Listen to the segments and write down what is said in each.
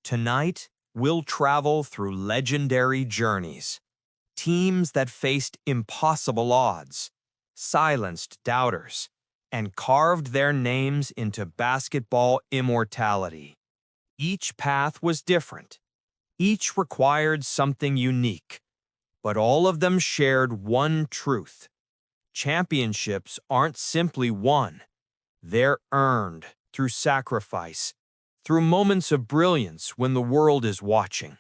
Tonight, we'll travel through legendary journeys. Teams that faced impossible odds, silenced doubters, and carved their names into basketball immortality. Each path was different. Each required something unique. But all of them shared one truth. Championships aren't simply won. They're earned through sacrifice, through moments of brilliance when the world is watching,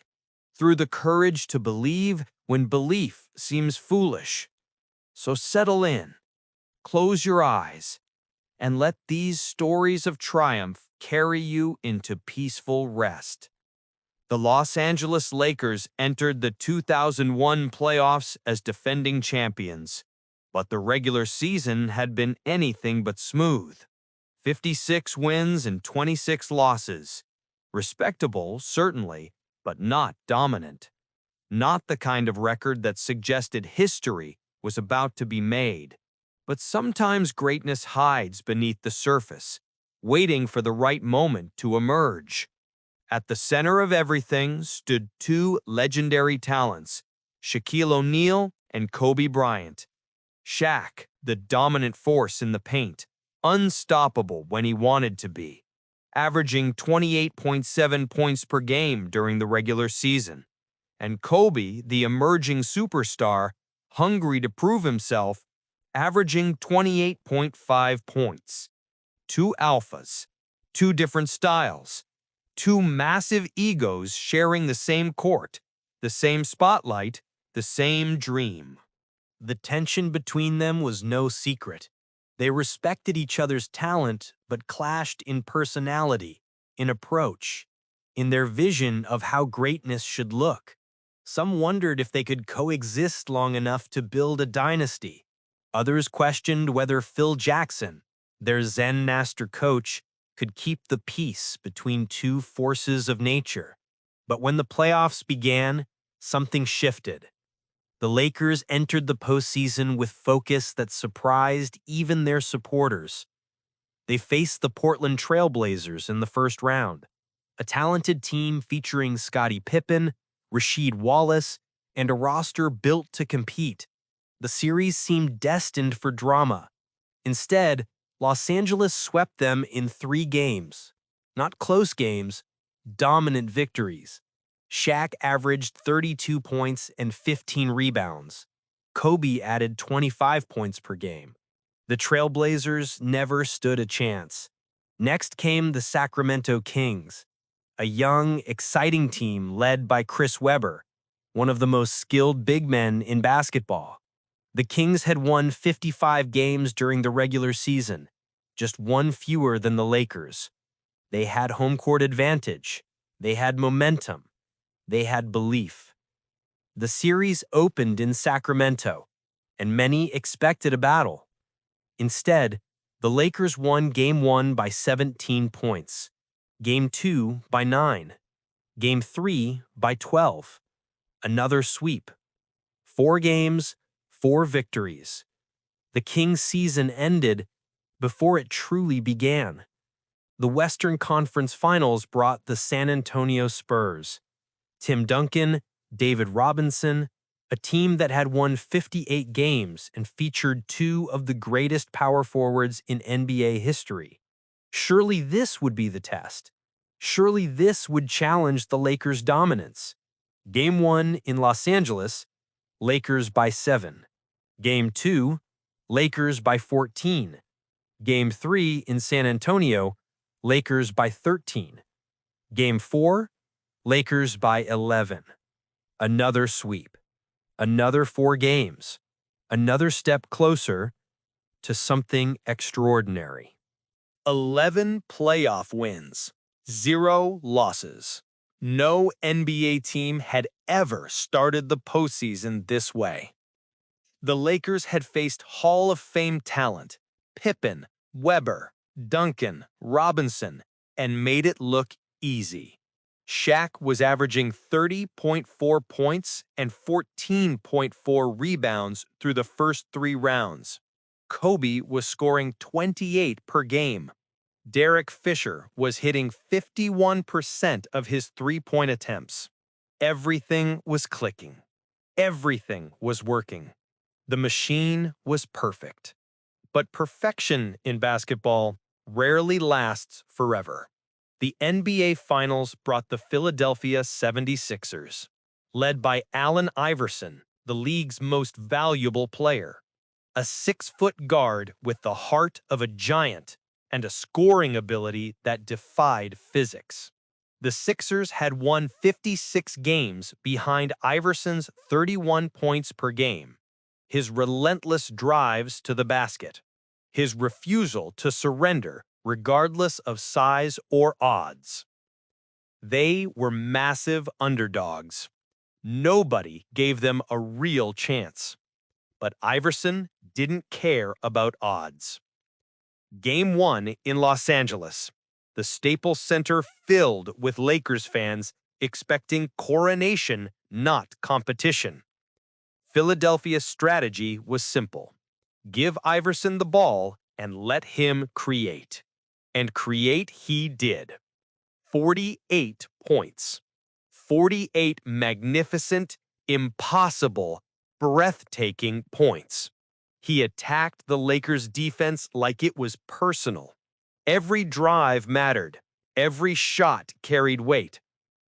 through the courage to believe when belief seems foolish. So settle in, close your eyes, and let these stories of triumph carry you into peaceful rest. The Los Angeles Lakers entered the 2001 playoffs as defending champions, but the regular season had been anything but smooth. 56 wins and 26 losses. Respectable, certainly, but not dominant. Not the kind of record that suggested history was about to be made. But sometimes greatness hides beneath the surface, waiting for the right moment to emerge. At the center of everything stood two legendary talents, Shaquille O'Neal and Kobe Bryant. Shaq, the dominant force in the paint, unstoppable when he wanted to be, averaging 28.7 points per game during the regular season. And Kobe, the emerging superstar, hungry to prove himself, averaging 28.5 points. Two alphas, two different styles, two massive egos sharing the same court, the same spotlight, the same dream. The tension between them was no secret. They respected each other's talent, but clashed in personality, in approach, in their vision of how greatness should look. Some wondered if they could coexist long enough to build a dynasty. Others questioned whether Phil Jackson, their Zen master coach, could keep the peace between two forces of nature. But when the playoffs began, something shifted. The Lakers entered the postseason with focus that surprised even their supporters. They faced the Portland Trail Blazers in the first round, a talented team featuring Scottie Pippen, Rasheed Wallace, and a roster built to compete. The series seemed destined for drama. Instead, Los Angeles swept them in 3 games. Not close games, dominant victories. Shaq averaged 32 points and 15 rebounds. Kobe added 25 points per game. The Trailblazers never stood a chance. Next came the Sacramento Kings, a young, exciting team led by Chris Webber, one of the most skilled big men in basketball. The Kings had won 55 games during the regular season, just one fewer than the Lakers. They had home court advantage. They had momentum. They had belief. The series opened in Sacramento, and many expected a battle. Instead, the Lakers won Game 1 by 17 points, Game 2 by 9, Game 3 by 12. Another sweep. 4 games, 4 victories. The Kings' season ended before it truly began. The Western Conference Finals brought the San Antonio Spurs. Tim Duncan, David Robinson, a team that had won 58 games and featured 2 of the greatest power forwards in NBA history. Surely this would be the test. Surely this would challenge the Lakers' dominance. Game 1 in Los Angeles, Lakers by 7. Game 2, Lakers by 14. Game 3 in San Antonio, Lakers by 13. Game 4, Lakers by 11. Another sweep. Another 4 games. Another step closer to something extraordinary. 11 playoff wins. 0 losses. No NBA team had ever started the postseason this way. The Lakers had faced Hall of Fame talent, Pippen, Webber, Duncan, Robinson, and made it look easy. Shaq was averaging 30.4 points and 14.4 rebounds through the first 3 rounds. Kobe was scoring 28 per game. Derek Fisher was hitting 51% of his three-point attempts. Everything was clicking. Everything was working. The machine was perfect. But perfection in basketball rarely lasts forever. The NBA Finals brought the Philadelphia 76ers, led by Allen Iverson, the league's most valuable player, a 6-foot guard with the heart of a giant and a scoring ability that defied physics. The Sixers had won 56 games behind Iverson's 31 points per game, his relentless drives to the basket, his refusal to surrender regardless of size or odds. They were massive underdogs. Nobody gave them a real chance. But Iverson didn't care about odds. Game 1 in Los Angeles. The Staples Center filled with Lakers fans expecting coronation, not competition. Philadelphia's strategy was simple. Give Iverson the ball and let him create. And create he did. 48 points. 48 magnificent, impossible, breathtaking points. He attacked the Lakers' defense like it was personal. Every drive mattered. Every shot carried weight.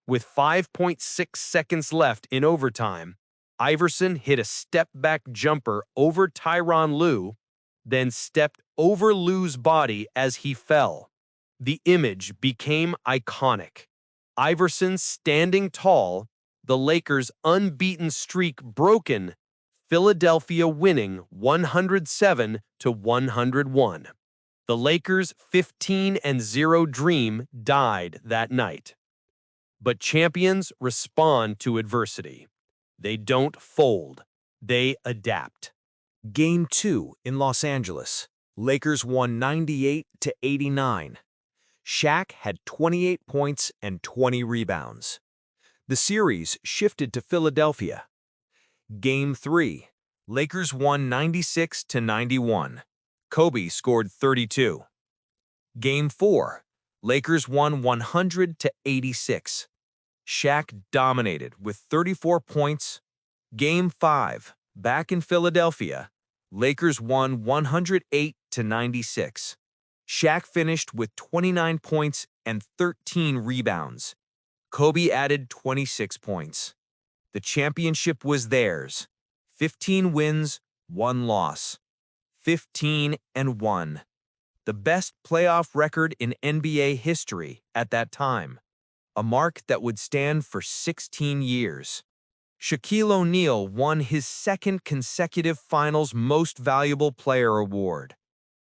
With 5.6 seconds left in overtime, Iverson hit a step-back jumper over Tyronn Lue, then stepped over Lue's body as he fell. The image became iconic. Iverson standing tall, the Lakers' unbeaten streak broken, Philadelphia winning 107-101. The Lakers' 15-0 dream died that night. But champions respond to adversity. They don't fold. They adapt. Game 2 in Los Angeles. Lakers won 98-89. Shaq had 28 points and 20 rebounds. The series shifted to Philadelphia. Game 3. Lakers won 96-91. Kobe scored 32. Game 4. Lakers won 100-86. Shaq dominated with 34 points. Game 5. Back in Philadelphia, Lakers won 108-96. Shaq finished with 29 points and 13 rebounds. Kobe added 26 points. The championship was theirs. 15 wins, 1 loss. 15-1. The best playoff record in NBA history at that time. A mark that would stand for 16 years. Shaquille O'Neal won his second consecutive Finals Most Valuable Player award,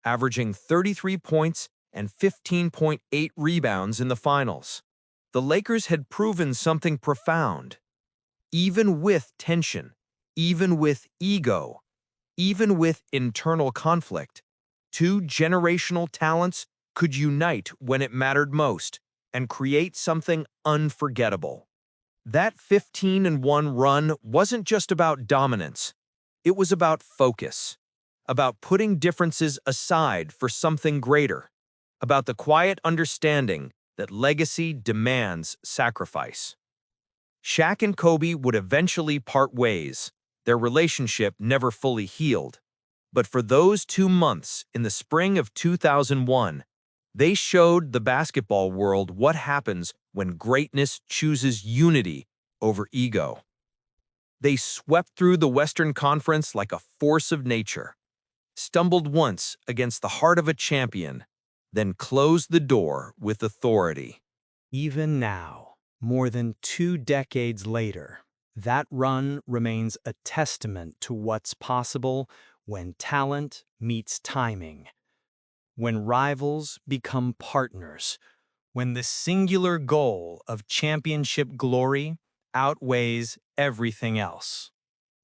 averaging 33 points and 15.8 rebounds in the finals. The Lakers had proven something profound. Even with tension, even with ego, even with internal conflict, two generational talents could unite when it mattered most and create something unforgettable. That 15-1 run wasn't just about dominance. It was about focus, about putting differences aside for something greater, about the quiet understanding that legacy demands sacrifice. Shaq and Kobe would eventually part ways. Their relationship never fully healed. But for those 2 months in the spring of 2001, they showed the basketball world what happens when greatness chooses unity over ego. They swept through the Western Conference like a force of nature, stumbled once against the heart of a champion, then closed the door with authority. Even now, more than 2 decades later, that run remains a testament to what's possible when talent meets timing, when rivals become partners, when the singular goal of championship glory outweighs everything else.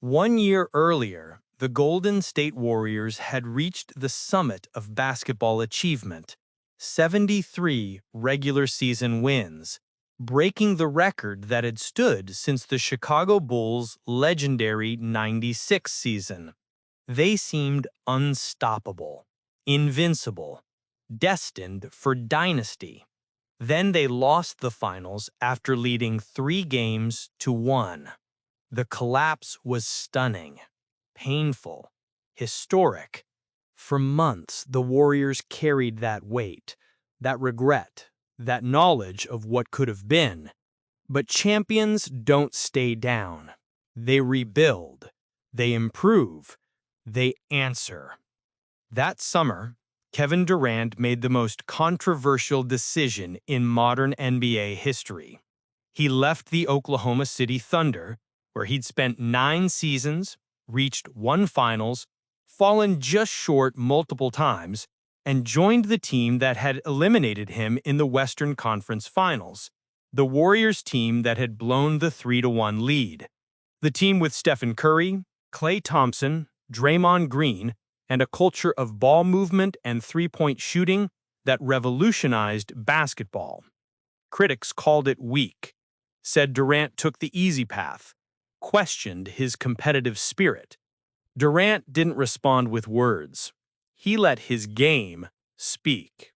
1 year earlier, the Golden State Warriors had reached the summit of basketball achievement, 73 regular season wins, breaking the record that had stood since the Chicago Bulls' legendary '96 season. They seemed unstoppable, invincible. destined for dynasty. Then they lost the finals after leading 3-1. The collapse was stunning, painful, historic. For months, the Warriors carried that weight, that regret, that knowledge of what could have been. But champions don't stay down. They rebuild. They improve. They answer. That summer, Kevin Durant made the most controversial decision in modern NBA history. He left the Oklahoma City Thunder, where he'd spent 9 seasons, reached 1 finals, fallen just short multiple times, and joined the team that had eliminated him in the Western Conference Finals, the Warriors team that had blown the 3-1 lead. The team with Stephen Curry, Klay Thompson, Draymond Green, and a culture of ball movement and three-point shooting that revolutionized basketball. Critics called it weak, said Durant took the easy path, questioned his competitive spirit. Durant didn't respond with words. He let his game speak.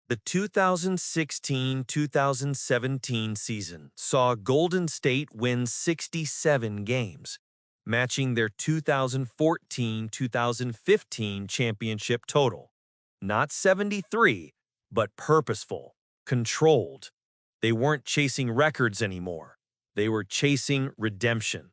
The 2016-2017 season saw Golden State win 67 games, matching their 2014-2015 championship total. Not 73, but purposeful, controlled. They weren't chasing records anymore. They were chasing redemption.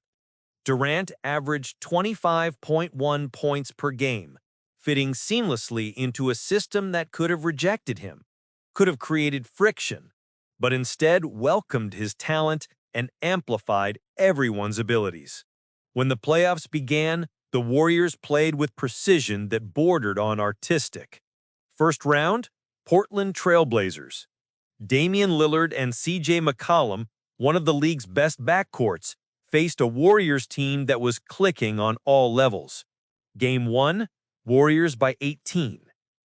Durant averaged 25.1 points per game, fitting seamlessly into a system that could have rejected him, could have created friction, but instead welcomed his talent and amplified everyone's abilities. When the playoffs began, the Warriors played with precision that bordered on artistic. First round, Portland Trail Blazers. Damian Lillard and C.J. McCollum, one of the league's best backcourts, faced a Warriors team that was clicking on all levels. Game 1, Warriors by 18.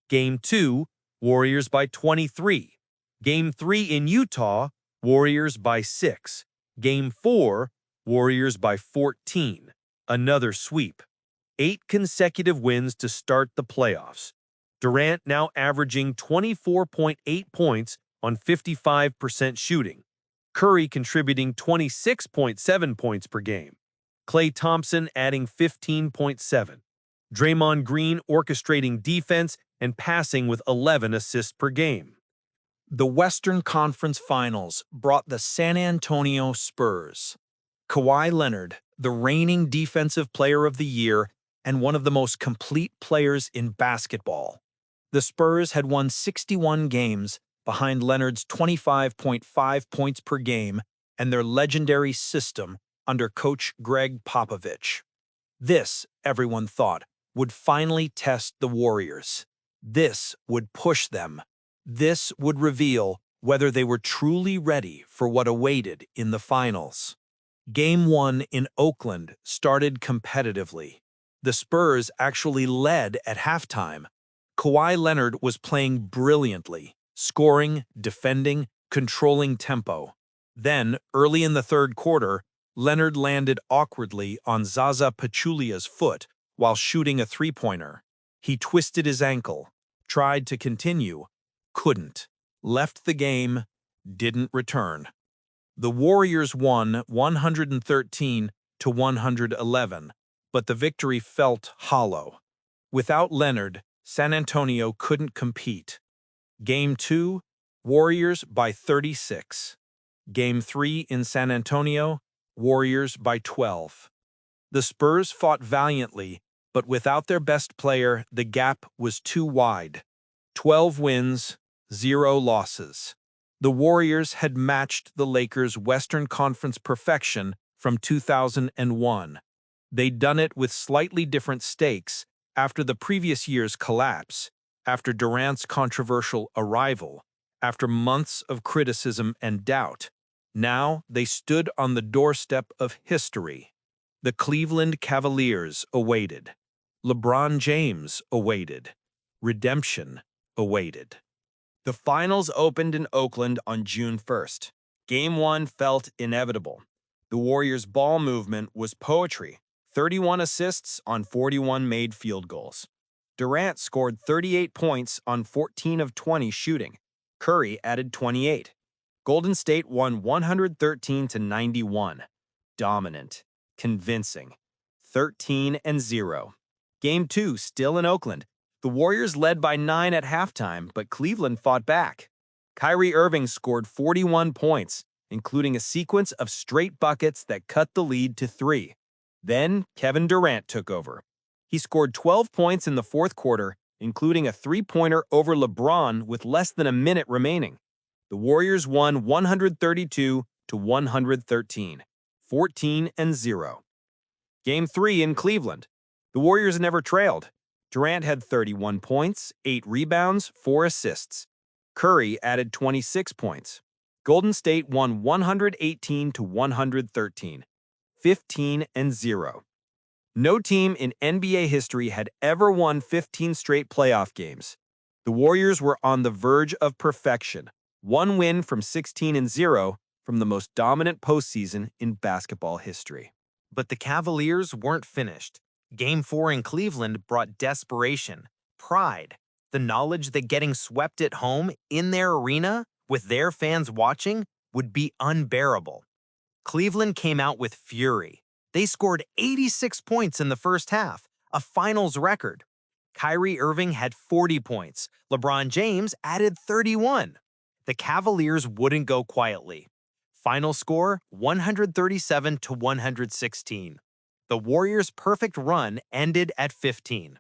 Game 2, Warriors by 23. Game 3 in Utah, Warriors by 6. Game 4, Warriors by 14. Another sweep. 8 consecutive wins to start the playoffs. Durant now averaging 24.8 points on 55% shooting. Curry contributing 26.7 points per game. Klay Thompson adding 15.7. Draymond Green orchestrating defense and passing with 11 assists per game. The Western Conference Finals brought the San Antonio Spurs. Kawhi Leonard, the reigning Defensive Player of the Year and one of the most complete players in basketball. The Spurs had won 61 games behind Leonard's 25.5 points per game and their legendary system under coach Greg Popovich. This, everyone thought, would finally test the Warriors. This would push them. This would reveal whether they were truly ready for what awaited in the finals. Game 1 in Oakland started competitively. The Spurs actually led at halftime. Kawhi Leonard was playing brilliantly, scoring, defending, controlling tempo. Then, early in the third quarter, Leonard landed awkwardly on Zaza Pachulia's foot while shooting a three-pointer. He twisted his ankle, tried to continue, couldn't, left the game, didn't return. The Warriors won 113-111, but the victory felt hollow. Without Leonard, San Antonio couldn't compete. Game 2, Warriors by 36. Game 3 in San Antonio, Warriors by 12. The Spurs fought valiantly, but without their best player, the gap was too wide. 12 wins, 0 losses. The Warriors had matched the Lakers' Western Conference perfection from 2001. They'd done it with slightly different stakes after the previous year's collapse, after Durant's controversial arrival, after months of criticism and doubt. Now they stood on the doorstep of history. The Cleveland Cavaliers awaited. LeBron James awaited. Redemption awaited. The finals opened in Oakland on June 1st. Game 1 felt inevitable. The Warriors' ball movement was poetry. 31 assists on 41 made field goals. Durant scored 38 points on 14 of 20 shooting. Curry added 28. Golden State won 113-91. Dominant. Convincing. 13-0. Game 2 still in Oakland. The Warriors led by 9 at halftime, but Cleveland fought back. Kyrie Irving scored 41 points, including a sequence of straight buckets that cut the lead to 3. Then Kevin Durant took over. He scored 12 points in the fourth quarter, including a three-pointer over LeBron with less than a minute remaining. The Warriors won 132-113, 14-0. Game 3 in Cleveland. The Warriors never trailed. Durant had 31 points, 8 rebounds, 4 assists. Curry added 26 points. Golden State won 118-113, 15-0. No team in NBA history had ever won 15 straight playoff games. The Warriors were on the verge of perfection. One win from 16-0 from the most dominant postseason in basketball history. But the Cavaliers weren't finished. Game 4 in Cleveland brought desperation, pride, the knowledge that getting swept at home in their arena with their fans watching would be unbearable. Cleveland came out with fury. They scored 86 points in the first half, a finals record. Kyrie Irving had 40 points. LeBron James added 31. The Cavaliers wouldn't go quietly. Final score, 137-116. The Warriors' perfect run ended at 15.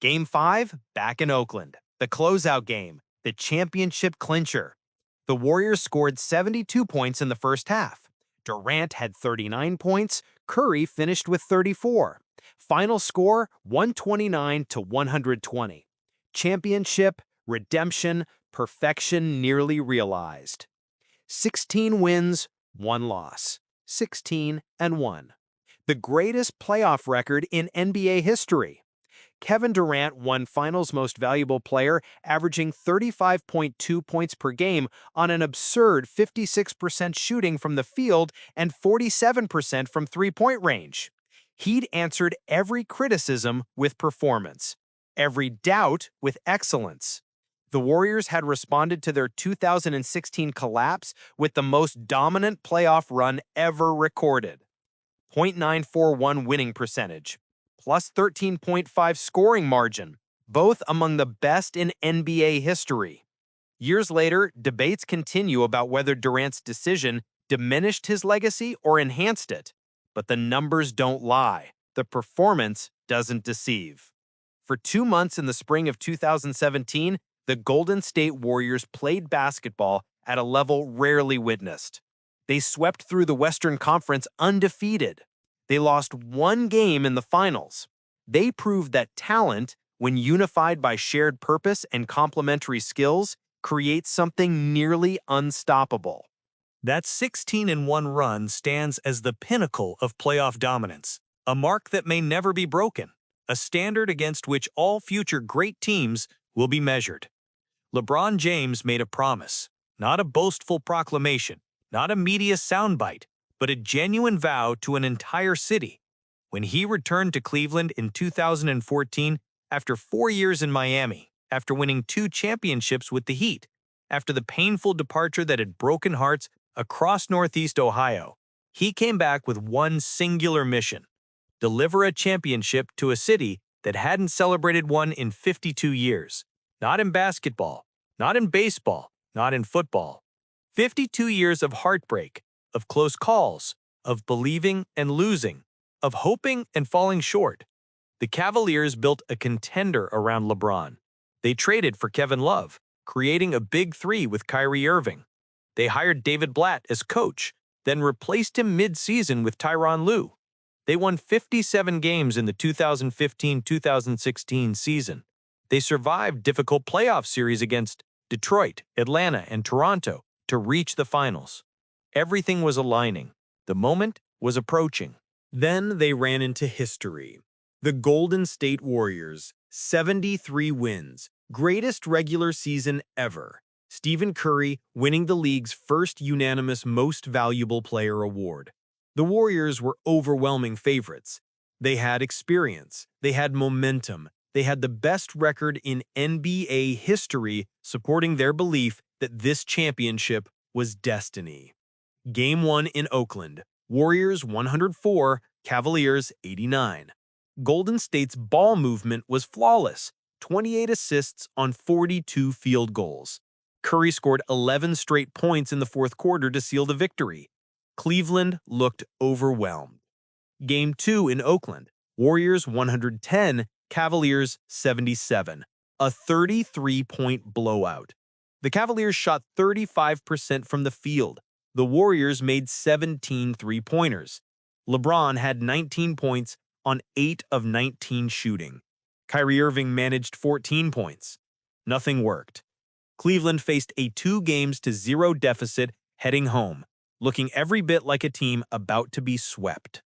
Game 5, back in Oakland. The closeout game, the championship clincher. The Warriors scored 72 points in the first half. Durant had 39 points. Curry finished with 34. Final score, 129-120. Championship, redemption, perfection nearly realized. 16 wins, 1 loss. 16-1. The greatest playoff record in NBA history. Kevin Durant won Finals Most Valuable Player, averaging 35.2 points per game on an absurd 56% shooting from the field and 47% from three-point range. He'd answered every criticism with performance, every doubt with excellence. The Warriors had responded to their 2016 collapse with the most dominant playoff run ever recorded. .941 winning percentage. Plus 13.5 scoring margin, both among the best in NBA history. Years later, debates continue about whether Durant's decision diminished his legacy or enhanced it. But the numbers don't lie. The performance doesn't deceive. For 2 months in the spring of 2017, the Golden State Warriors played basketball at a level rarely witnessed. They swept through the Western Conference undefeated. They lost 1 game in the finals. They proved that talent, when unified by shared purpose and complementary skills, creates something nearly unstoppable. That 16-1 run stands as the pinnacle of playoff dominance, a mark that may never be broken, a standard against which all future great teams will be measured. LeBron James made a promise, not a boastful proclamation, not a media soundbite, but a genuine vow to an entire city. When he returned to Cleveland in 2014, after 4 years in Miami, after winning 2 championships with the Heat, after the painful departure that had broken hearts across Northeast Ohio, he came back with one singular mission: deliver a championship to a city that hadn't celebrated one in 52 years. Not in basketball, not in baseball, not in football. 52 years of heartbreak, of close calls, of believing and losing, of hoping and falling short. The Cavaliers built a contender around LeBron. They traded for Kevin Love, creating a big three with Kyrie Irving. They hired David Blatt as coach, then replaced him mid-season with Tyronn Lue. They won 57 games in the 2015-2016 season. They survived difficult playoff series against Detroit, Atlanta, and Toronto to reach the finals. Everything was aligning. The moment was approaching. Then they ran into history. The Golden State Warriors, 73 wins, greatest regular season ever. Stephen Curry winning the league's first unanimous Most Valuable Player award. The Warriors were overwhelming favorites. They had experience, they had momentum, They had the best record in NBA history, supporting their belief that this championship was destiny. Game 1 in Oakland, Warriors 104, Cavaliers 89. Golden State's ball movement was flawless, 28 assists on 42 field goals. Curry scored 11 straight points in the fourth quarter to seal the victory. Cleveland looked overwhelmed. Game 2 in Oakland, Warriors 110, Cavaliers 77. A 33-point blowout. The Cavaliers shot 35% from the field. The Warriors made 17 three-pointers. LeBron had 19 points on 8 of 19 shooting. Kyrie Irving managed 14 points. Nothing worked. Cleveland faced a 2-0 deficit heading home, looking every bit like a team about to be swept.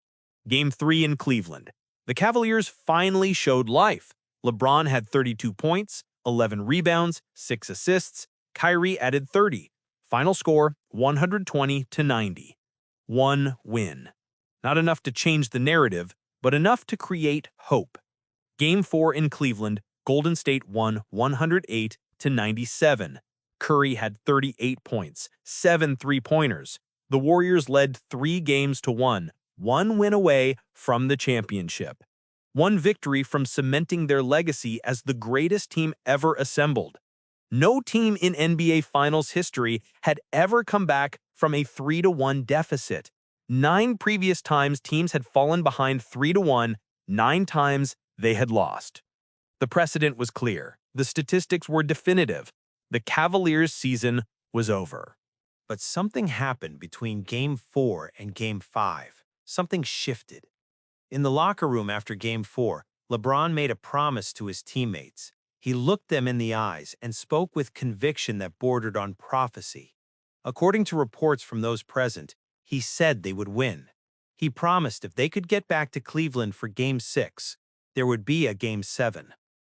Game 3 in Cleveland. The Cavaliers finally showed life. LeBron had 32 points, 11 rebounds, 6 assists. Kyrie added 30. Final score, 120-90. One win. Not enough to change the narrative, but enough to create hope. Game 4 in Cleveland, Golden State won 108-97. Curry had 38 points, 7 three-pointers. The Warriors led 3-1, one win away from the championship. One victory from cementing their legacy as the greatest team ever assembled. No team in NBA Finals history had ever come back from a 3-1 deficit. 9 previous times teams had fallen behind 3-1, 9 times they had lost. The precedent was clear. The statistics were definitive. The Cavaliers' season was over. But something happened between Game 4 and Game 5. Something shifted. In the locker room after Game 4, LeBron made a promise to his teammates. He looked them in the eyes and spoke with conviction that bordered on prophecy. According to reports from those present, he said they would win. He promised if they could get back to Cleveland for Game 6, there would be a Game 7.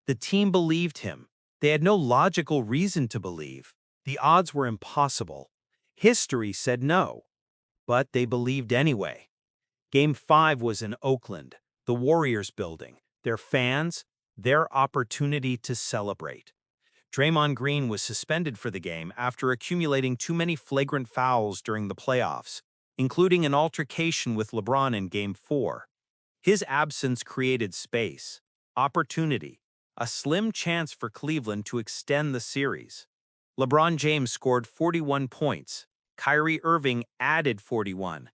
The team believed him. They had no logical reason to believe. The odds were impossible. History said no. But they believed anyway. Game 5 was in Oakland, the Warriors building, their fans, their opportunity to celebrate. Draymond Green was suspended for the game after accumulating too many flagrant fouls during the playoffs, including an altercation with LeBron in Game 4. His absence created space, opportunity, a slim chance for Cleveland to extend the series. LeBron James scored 41 points. Kyrie Irving added 41.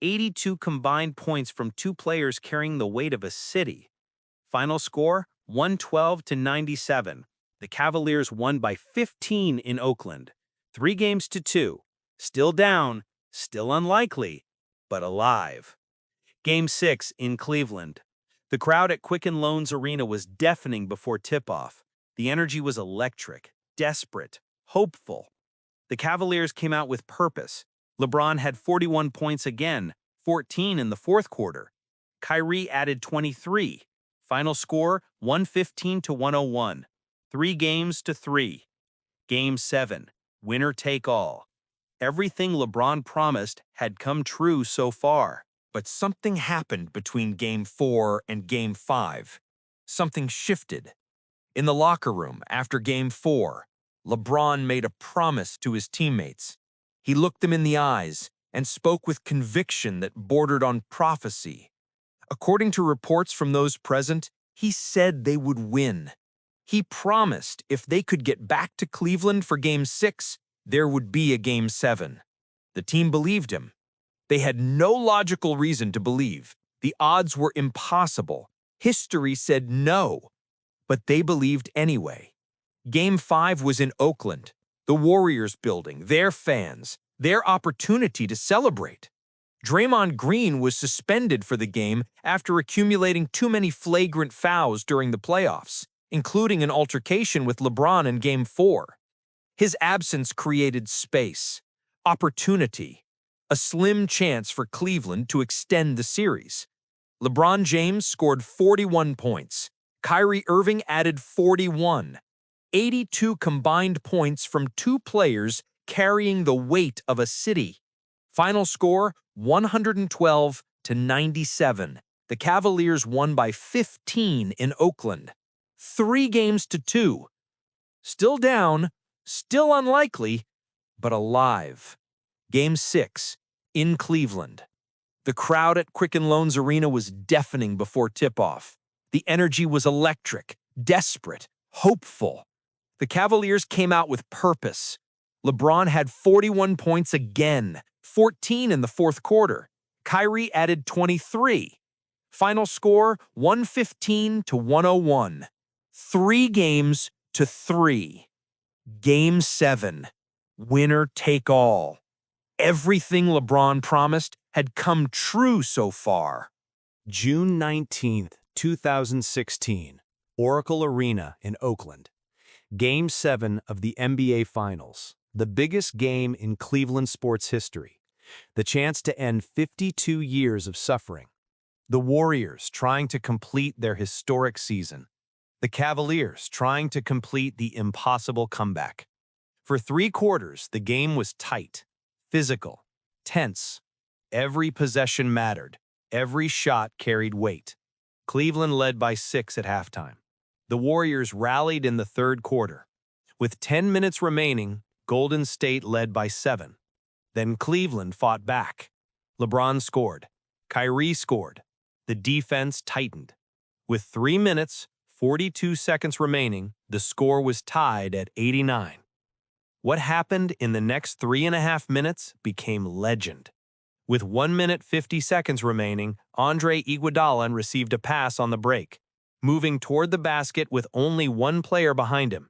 82 combined points from 2 players carrying the weight of a city. Final score, 112-97. The Cavaliers won by 15 in Oakland. 3-2. Still down, still unlikely, but alive. Game 6 in Cleveland. The crowd at Quicken Loans Arena was deafening before tip-off. The energy was electric, desperate, hopeful. The Cavaliers came out with purpose. LeBron had 41 points again, 14 in the fourth quarter. Kyrie added 23. Final score, 115-101. 3-3. Game 7. Winner take all. Everything LeBron promised had come true so far. But something happened between Game 4 and Game 5. Something shifted. In the locker room after Game 4, LeBron made a promise to his teammates. He looked them in the eyes and spoke with conviction that bordered on prophecy. According to reports from those present, he said they would win. He promised if they could get back to Cleveland for Game 6, there would be a Game 7. The team believed him. They had no logical reason to believe. The odds were impossible. History said no. But they believed anyway. Game 5 was in Oakland, the Warriors building, their fans, their opportunity to celebrate. Draymond Green was suspended for the game after accumulating too many flagrant fouls during the playoffs, including an altercation with LeBron in Game 4. His absence created space, opportunity, a slim chance for Cleveland to extend the series. LeBron James scored 41 points. Kyrie Irving added 41. 82 combined points from 2 players carrying the weight of a city. Final score, 112-97. The Cavaliers won by 15 in Oakland. 3-2. Still down, still unlikely, but alive. Game 6, in Cleveland. The crowd at Quicken Loans Arena was deafening before tip-off. The energy was electric, desperate, hopeful. The Cavaliers came out with purpose. LeBron had 41 points again, 14 in the fourth quarter. Kyrie added 23. Final score, 115-101. 3-3. Game 7. Winner take all. Everything LeBron promised had come true so far. June 19, 2016, Oracle Arena in Oakland. Game 7 of the NBA Finals, the biggest game in Cleveland sports history. The chance to end 52 years of suffering. The Warriors trying to complete their historic season. The Cavaliers trying to complete the impossible comeback. For 3 quarters, the game was tight, physical, tense. Every possession mattered. Every shot carried weight. Cleveland led by 6 at halftime. The Warriors rallied in the third quarter. With 10 minutes remaining, Golden State led by 7. Then Cleveland fought back. LeBron scored. Kyrie scored. The defense tightened. With 3 minutes, 42 seconds remaining, the score was tied at 89. What happened in the next 3.5 minutes became legend. With 1 minute 50 seconds remaining, Andre Iguodala received a pass on the break, moving toward the basket with only one player behind him.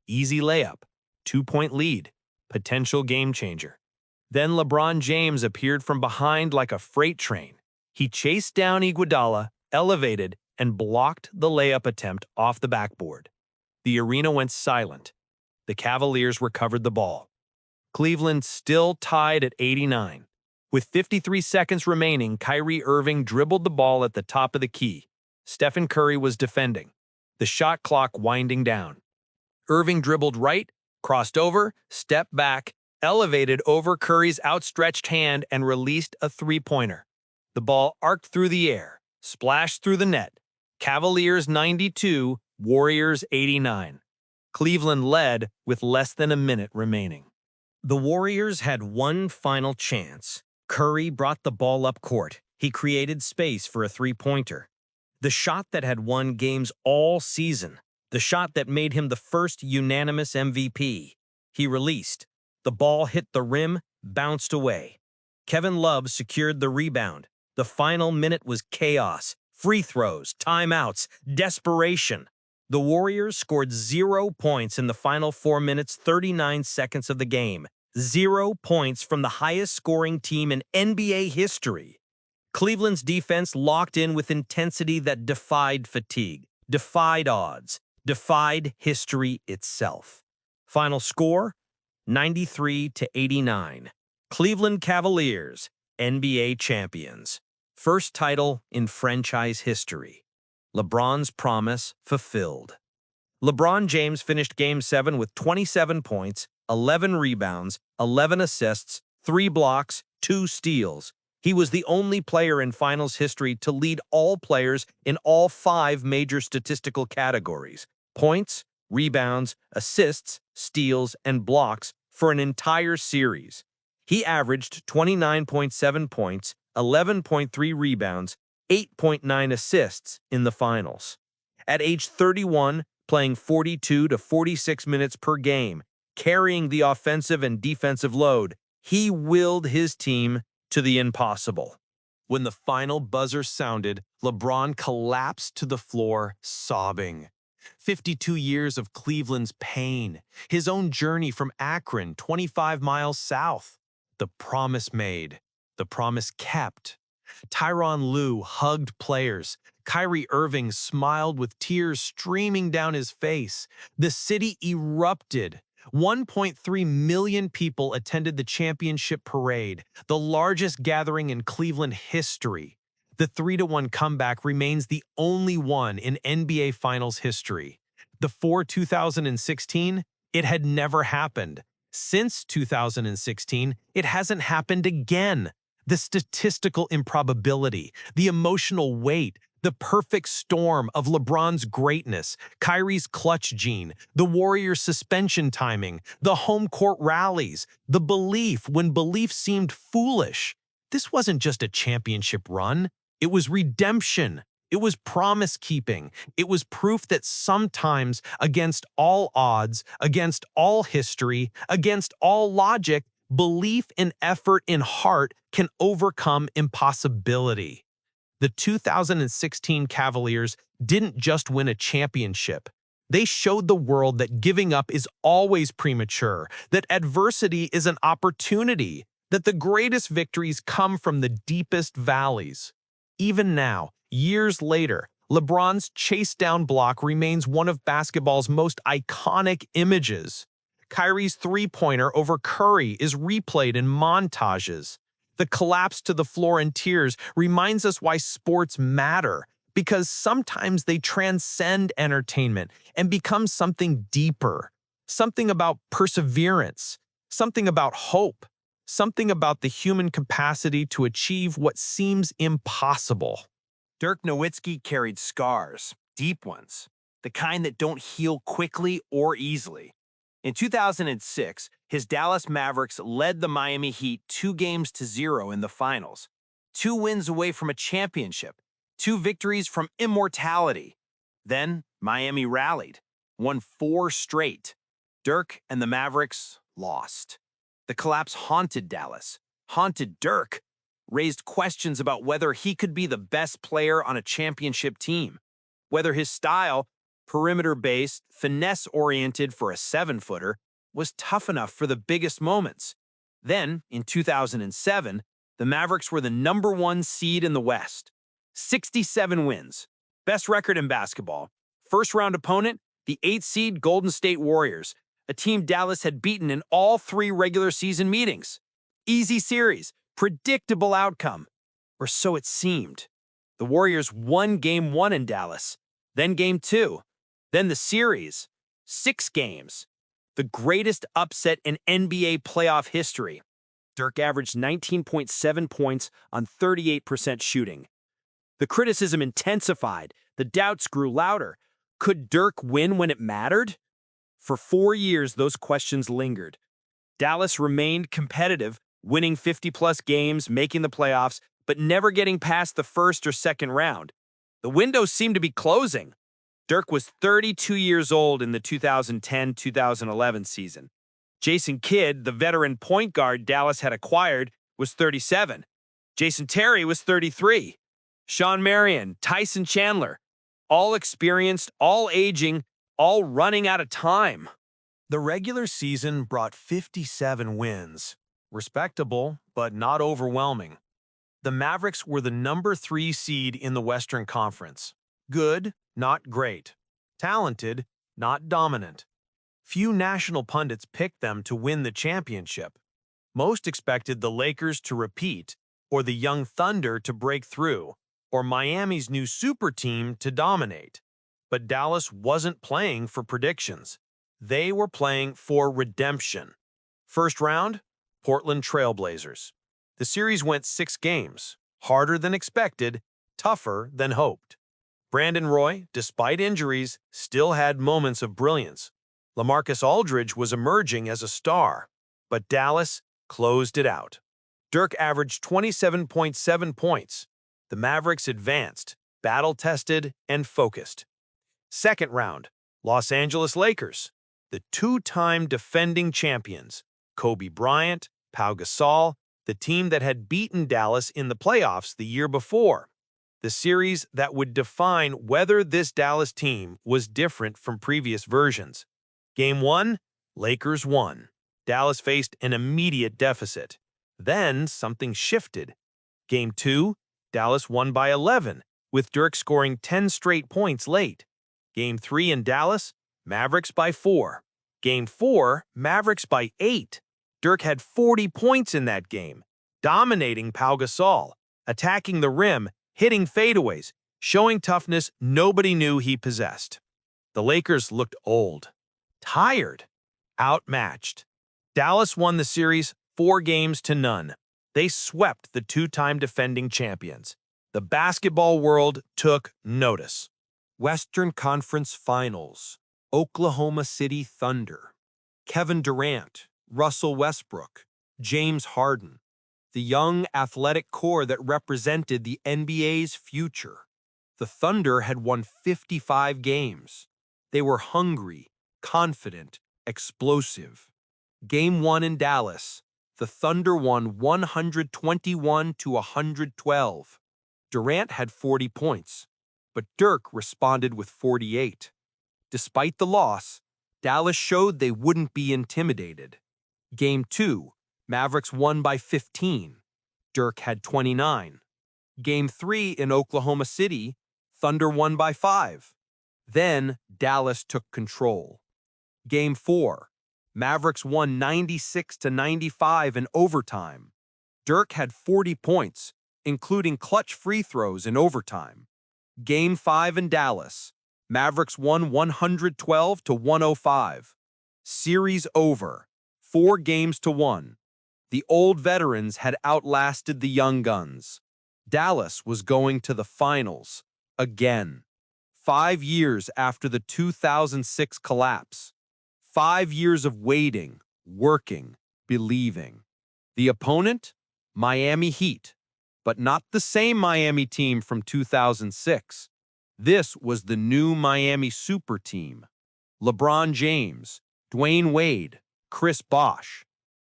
Easy layup, 2-point lead, potential game changer. Then LeBron James appeared from behind like a freight train. He chased down Iguodala, elevated, and blocked the layup attempt off the backboard. The arena went silent. The Cavaliers recovered the ball. Cleveland still tied at 89. With 53 seconds remaining, Kyrie Irving dribbled the ball at the top of the key. Stephen Curry was defending. The shot clock winding down. Irving dribbled right, crossed over, stepped back, elevated over Curry's outstretched hand and released a 3-pointer. The ball arced through the air, splashed through the net. Cavaliers 92, Warriors 89. Cleveland led with less than a minute remaining. The Warriors had one final chance. Curry brought the ball up court. He created space for a 3-pointer. The shot that had won games all season. The shot that made him the first unanimous MVP. He released. The ball hit the rim, bounced away. Kevin Love secured the rebound. The final minute was chaos. Free throws, timeouts, desperation. The Warriors scored 0 points in the final 4 minutes, 39 seconds of the game. 0 points from the highest-scoring team in NBA history. Cleveland's defense locked in with intensity that defied fatigue, defied odds, defied history itself. Final score, 93-89. Cleveland Cavaliers, NBA champions. First title in franchise history. LeBron's promise fulfilled. LeBron James finished Game 7 with 27 points, 11 rebounds, 11 assists, 3 blocks, 2 steals. He was the only player in finals history to lead all players in all 5 major statistical categories: points, rebounds, assists, steals, and blocks for an entire series. He averaged 29.7 points, 11.3 rebounds, 8.9 assists in the finals. At age 31, playing 42 to 46 minutes per game, carrying the offensive and defensive load, he willed his team to the impossible. When the final buzzer sounded, LeBron collapsed to the floor, sobbing. 52 years of Cleveland's pain, his own journey from Akron, 25 miles south. The promise made, the promise kept. Tyronn Lue hugged players. Kyrie Irving smiled with tears streaming down his face. The city erupted. 1.3 million people attended the championship parade, the largest gathering in Cleveland history. The 3-1 comeback remains the only one in NBA Finals history. Before 2016, it had never happened. Since 2016, it hasn't happened again. The statistical improbability, the emotional weight, The perfect storm of LeBron's greatness, Kyrie's clutch gene, the Warriors' suspension timing, the home court rallies, the belief when belief seemed foolish. This wasn't just a championship run. It was redemption. It was promise-keeping. It was proof that sometimes, against all odds, against all history, against all logic, belief and effort in heart can overcome impossibility. The 2016 Cavaliers didn't just win a championship. They showed the world that giving up is always premature, that adversity is an opportunity, that the greatest victories come from the deepest valleys. Even now, years later, LeBron's chase-down block remains one of basketball's most iconic images. Kyrie's three-pointer over Curry is replayed in montages. The collapse to the floor in tears reminds us why sports matter, because sometimes they transcend entertainment and become something deeper, something about perseverance, something about hope, something about the human capacity to achieve what seems impossible. Dirk Nowitzki carried scars, deep ones, the kind that don't heal quickly or easily. In 2006, his Dallas Mavericks led the Miami Heat 2-0 in the finals. 2 wins away from a championship, 2 victories from immortality. Then, Miami rallied, won 4 straight. Dirk and the Mavericks lost. The collapse haunted Dallas, haunted Dirk, raised questions about whether he could be the best player on a championship team, whether his style, perimeter-based, finesse-oriented for a 7-footer, was tough enough for the biggest moments. Then, in 2007, the Mavericks were the #1 seed in the West. 67 wins, best record in basketball. First-round opponent, the 8th-seed Golden State Warriors, a team Dallas had beaten in all 3 regular season meetings. Easy series, predictable outcome, or so it seemed. The Warriors won Game 1 in Dallas, then Game 2, then the series, 6 games. The greatest upset in NBA playoff history. Dirk averaged 19.7 points on 38% shooting. The criticism intensified. The doubts grew louder. Could Dirk win when it mattered? For 4 years, those questions lingered. Dallas remained competitive, winning 50-plus games, making the playoffs, but never getting past the first or second round. The window seemed to be closing. Dirk was 32 years old in the 2010-2011 season. Jason Kidd, the veteran point guard Dallas had acquired, was 37. Jason Terry was 33. Sean Marion, Tyson Chandler, all experienced, all aging, all running out of time. The regular season brought 57 wins. Respectable, but not overwhelming. The Mavericks were the #3 seed in the Western Conference. Good, not great. Talented, not dominant. Few national pundits picked them to win the championship. Most expected the Lakers to repeat, or the young Thunder to break through, or Miami's new super team to dominate. But Dallas wasn't playing for predictions. They were playing for redemption. First round, Portland Trail Blazers. The series went 6 games, harder than expected, tougher than hoped. Brandon Roy, despite injuries, still had moments of brilliance. LaMarcus Aldridge was emerging as a star, but Dallas closed it out. Dirk averaged 27.7 points. The Mavericks advanced, battle-tested, and focused. Second round, Los Angeles Lakers, the 2-time defending champions, Kobe Bryant, Pau Gasol, the team that had beaten Dallas in the playoffs the year before. The series that would define whether this Dallas team was different from previous versions. Game 1, Lakers won. Dallas faced an immediate deficit. Then something shifted. Game 2, Dallas won by 11, with Dirk scoring 10 straight points late. Game 3 in Dallas, Mavericks by 4. Game 4, Mavericks by 8. Dirk had 40 points in that game, dominating Pau Gasol, attacking the rim, hitting fadeaways, showing toughness nobody knew he possessed. The Lakers looked old, tired, outmatched. Dallas won the series 4-0. They swept the 2-time defending champions. The basketball world took notice. Western Conference Finals, Oklahoma City Thunder, Kevin Durant, Russell Westbrook, James Harden, the young athletic core that represented the NBA's future. The Thunder had won 55 games. They were hungry, confident, explosive. Game 1 in Dallas, the Thunder won 121 to 112. Durant had 40 points, but Dirk responded with 48. Despite the loss, Dallas showed they wouldn't be intimidated. Game 2, Mavericks won by 15. Dirk had 29. Game 3 in Oklahoma City, Thunder won by 5. Then Dallas took control. Game 4, Mavericks won 96 to 95 in overtime. Dirk had 40 points, including clutch free throws in overtime. Game 5 in Dallas, Mavericks won 112 to 105. Series over, 4 games to 1. The old veterans had outlasted the young guns. Dallas was going to the finals again. 5 years after the 2006 collapse. 5 years of waiting, working, believing. The opponent? Miami Heat. But not the same Miami team from 2006. This was the new Miami Super Team. LeBron James, Dwayne Wade, Chris Bosh.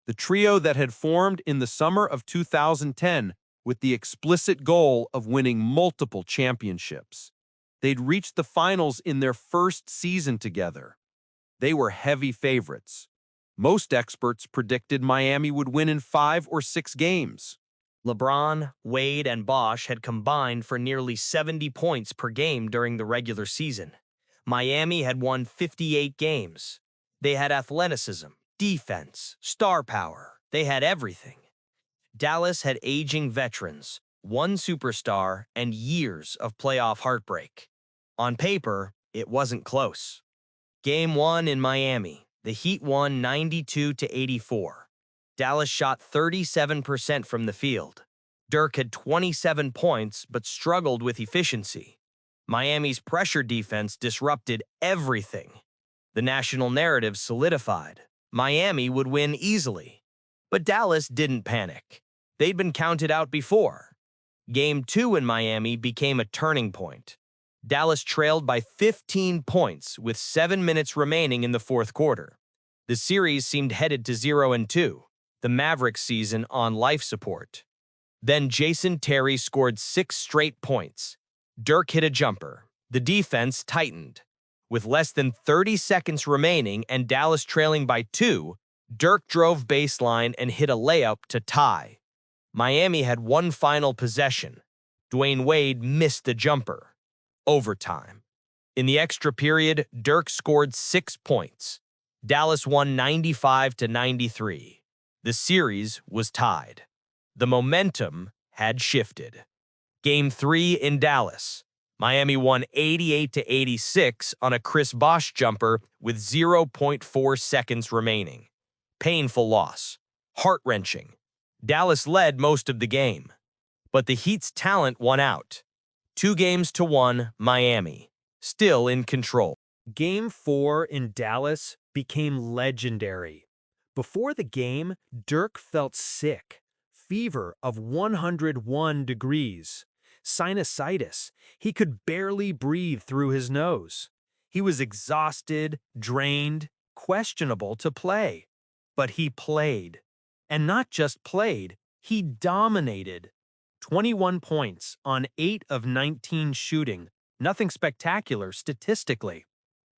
The trio that had formed in the summer of 2010 with the explicit goal of winning multiple championships. They'd reached the finals in their first season together. They were heavy favorites. Most experts predicted Miami would win in 5 or 6 games. LeBron, Wade, and Bosh had combined for nearly 70 points per game during the regular season. Miami had won 58 games. They had athleticism, defense, star power. They had everything. Dallas had aging veterans, one superstar, and years of playoff heartbreak. On paper, it wasn't close. Game 1 in Miami, the Heat won 92 to 84. Dallas shot 37% from the field. Dirk had 27 points but struggled with efficiency. Miami's pressure defense disrupted everything. The national narrative solidified. Miami would win easily. But Dallas didn't panic. They'd been counted out before. Game 2 in Miami became a turning point. Dallas trailed by 15 points with 7 minutes remaining in the fourth quarter. The series seemed headed to 0-2. The Mavericks season on life support. Then Jason Terry scored 6 straight points. Dirk hit a jumper. The defense tightened. With less than 30 seconds remaining and Dallas trailing by 2, Dirk drove baseline and hit a layup to tie. Miami had one final possession. Dwayne Wade missed the jumper. Overtime. In the extra period, Dirk scored 6 points. Dallas won 95 to 93. The series was tied. The momentum had shifted. Game 3 in Dallas. Miami won 88 to 86 on a Chris Bosh jumper with 0.4 seconds remaining. Painful loss. Heart-wrenching. Dallas led most of the game. But the Heat's talent won out. 2 games to 1, Miami. Still in control. Game 4 in Dallas became legendary. Before the game, Dirk felt sick. Fever of 101 degrees. Sinusitis. He could barely breathe through his nose. He was exhausted, drained, questionable to play. But he played. And not just played, he dominated. 21 points on 8 of 19 shooting. Nothing spectacular statistically.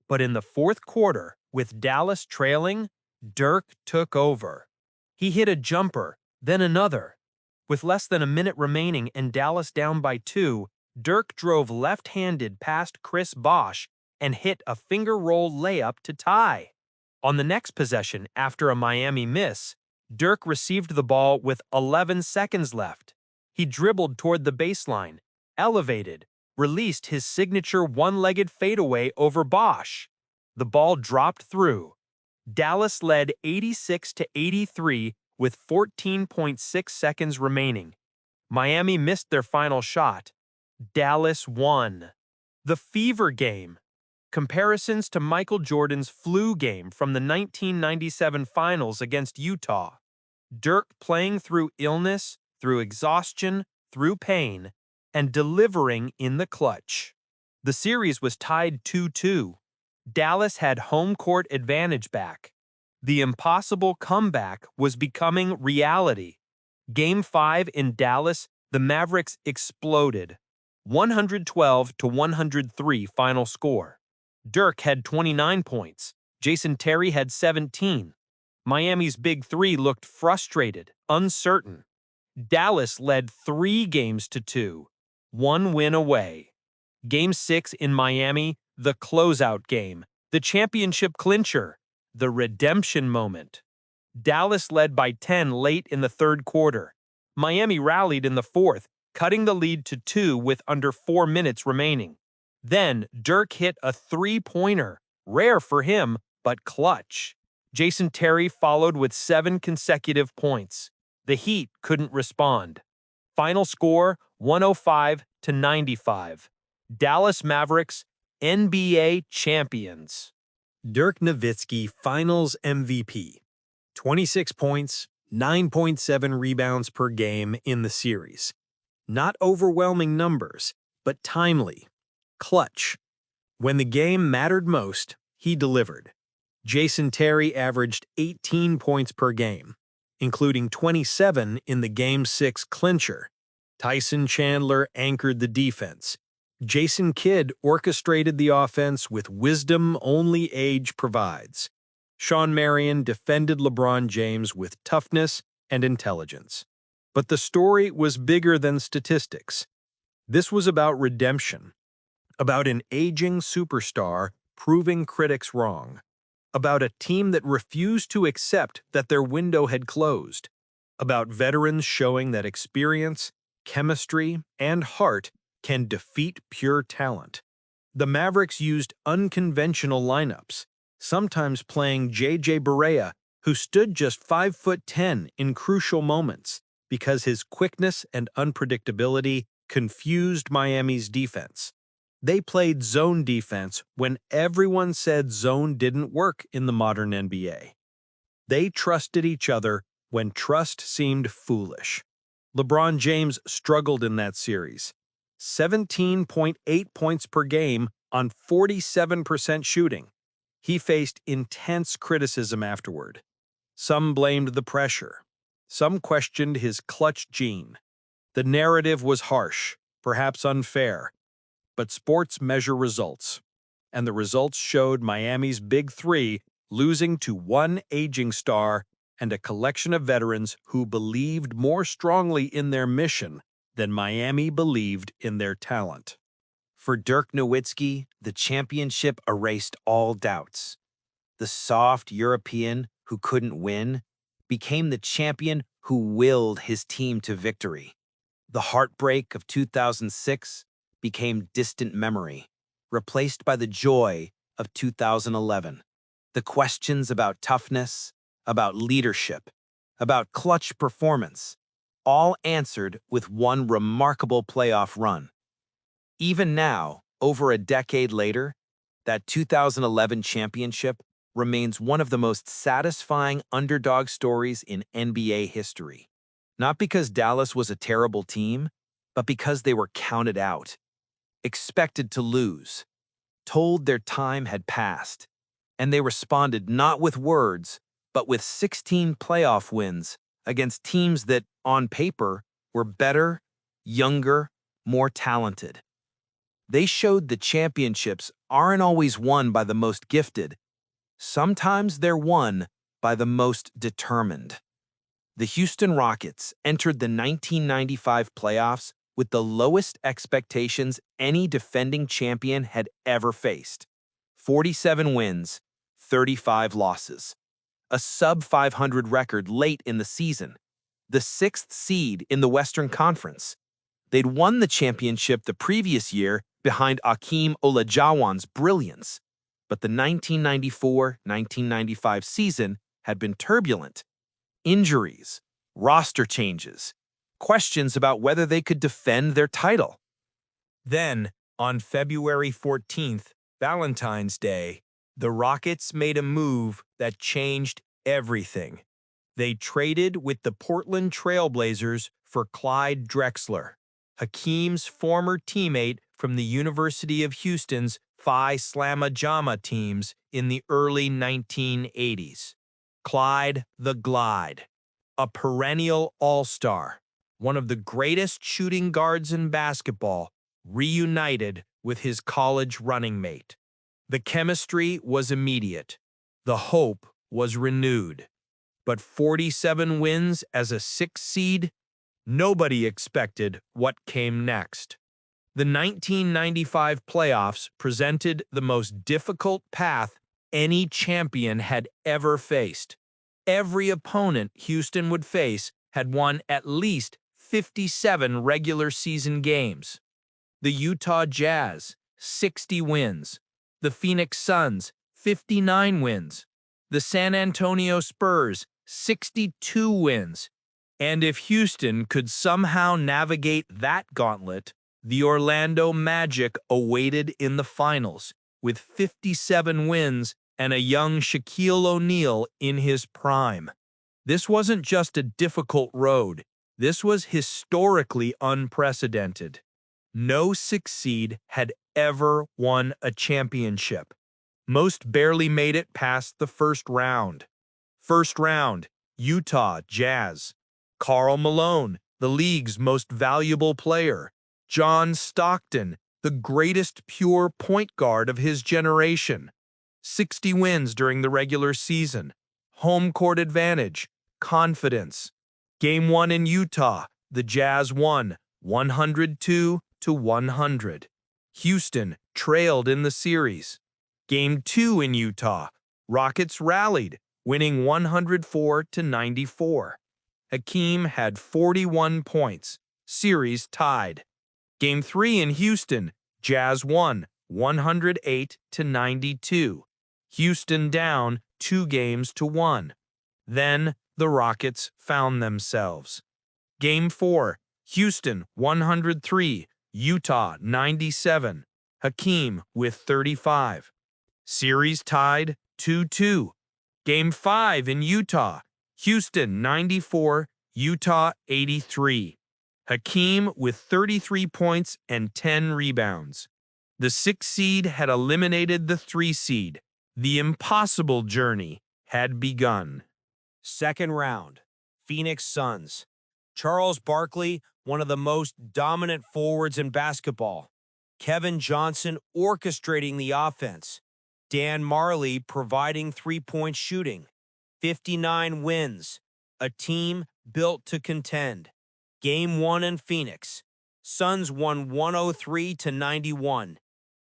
But in the fourth quarter, with Dallas trailing, Dirk took over. He hit a jumper, then another. With less than a minute remaining and Dallas down by 2, Dirk drove left-handed past Chris Bosh and hit a finger-roll layup to tie. On the next possession, after a Miami miss, Dirk received the ball with 11 seconds left. He dribbled toward the baseline, elevated, released his signature one-legged fadeaway over Bosh. The ball dropped through. Dallas led 86 to 83 with 14.6 seconds remaining. Miami missed their final shot, Dallas won. The Fever Game. Comparisons to Michael Jordan's flu game from the 1997 finals against Utah. Dirk playing through illness, through exhaustion, through pain, and delivering in the clutch. The series was tied 2-2. Dallas had home court advantage back. The impossible comeback was becoming reality. Game 5 in Dallas, the Mavericks exploded. 112-103 final score. Dirk had 29 points. Jason Terry had 17. Miami's big three looked frustrated, uncertain. Dallas led 3-2, 1 win away. Game 6 in Miami, the closeout game, the championship clincher, the redemption moment. Dallas led by 10 late in the third quarter. Miami rallied in the fourth, cutting the lead to 2 with under 4 minutes remaining. Then, Dirk hit a three-pointer, rare for him, but clutch. Jason Terry followed with 7 consecutive points. The Heat couldn't respond. Final score, 105-95. Dallas Mavericks, NBA champions. Dirk Nowitzki Finals MVP. 26 points, 9.7 rebounds per game in the series. Not overwhelming numbers, but timely. Clutch. When the game mattered most, he delivered. Jason Terry averaged 18 points per game, including 27 in the Game 6 clincher. Tyson Chandler anchored the defense. Jason Kidd orchestrated the offense with wisdom only age provides. Shawn Marion defended LeBron James with toughness and intelligence. But the story was bigger than statistics. This was about redemption, about an aging superstar proving critics wrong, about a team that refused to accept that their window had closed, about veterans showing that experience, chemistry, and heart can defeat pure talent. The Mavericks used unconventional lineups, sometimes playing J.J. Barea, who stood just 5'10" in crucial moments because his quickness and unpredictability confused Miami's defense. They played zone defense when everyone said zone didn't work in the modern NBA. They trusted each other when trust seemed foolish. LeBron James struggled in that series. 17.8 points per game on 47% shooting. He faced intense criticism afterward. Some blamed the pressure. Some questioned his clutch gene. The narrative was harsh, perhaps unfair. But sports measure results, and the results showed Miami's Big Three losing to one aging star and a collection of veterans who believed more strongly in their mission than Miami believed in their talent. For Dirk Nowitzki, the championship erased all doubts. The soft European who couldn't win became the champion who willed his team to victory. The heartbreak of 2006 became distant memory, replaced by the joy of 2011. The questions about toughness, about leadership, about clutch performance, all answered with one remarkable playoff run. Even now, over a decade later, that 2011 championship remains one of the most satisfying underdog stories in NBA history. Not because Dallas was a terrible team, but because they were counted out, expected to lose, told their time had passed, and they responded not with words, but with 16 playoff wins against teams that, on paper, were better, younger, more talented. They showed the championships aren't always won by the most gifted. Sometimes they're won by the most determined. The Houston Rockets entered the 1995 playoffs with the lowest expectations any defending champion had ever faced. 47 wins, 35 losses. A sub-500 record late in the season. The 6th seed in the Western Conference. They'd won the championship the previous year behind Akeem Olajuwon's brilliance. But the 1994-1995 season had been turbulent. Injuries, roster changes, questions about whether they could defend their title. Then, on February 14th, Valentine's Day, the Rockets made a move that changed everything. They traded with the Portland Trail Blazers for Clyde Drexler, Hakeem's former teammate from the University of Houston's Phi Slamma Jama teams in the early 1980s. Clyde the Glide, a perennial all-star, one of the greatest shooting guards in basketball, reunited with his college running mate. The chemistry was immediate. The hope was renewed. But 47 wins as a 6th seed? Nobody expected what came next. The 1995 playoffs presented the most difficult path any champion had ever faced. Every opponent Houston would face had won at least 57 regular season games. The Utah Jazz, 60 wins. The Phoenix Suns, 59 wins. The San Antonio Spurs, 62 wins. And if Houston could somehow navigate that gauntlet, the Orlando Magic awaited in the finals, with 57 wins and a young Shaquille O'Neal in his prime. This wasn't just a difficult road. This was historically unprecedented. No 6th seed had ever won a championship. Most barely made it past the first round. First round, Utah Jazz. Karl Malone, the league's most valuable player. John Stockton, the greatest pure point guard of his generation. 60 wins during the regular season. Home court advantage. Confidence. Game 1 in Utah, the Jazz won 102-100. Houston trailed in the series. Game 2 in Utah, Rockets rallied, winning 104-94. Hakeem had 41 points. Series tied. Game 3 in Houston, Jazz won 108-92. Houston down 2-1. Then the Rockets found themselves. Game 4, Houston 103, Utah 97. Hakeem with 35. Series tied 2-2. Game 5 in Utah, Houston 94, Utah 83. Hakeem with 33 points and 10 rebounds. The 6th seed had eliminated the 3 seed. The impossible journey had begun. Second round, Phoenix Suns. Charles Barkley, one of the most dominant forwards in basketball. Kevin Johnson orchestrating the offense. Dan Marley providing three-point shooting. 59 wins. A team built to contend. Game 1 in Phoenix. Suns won 103-91.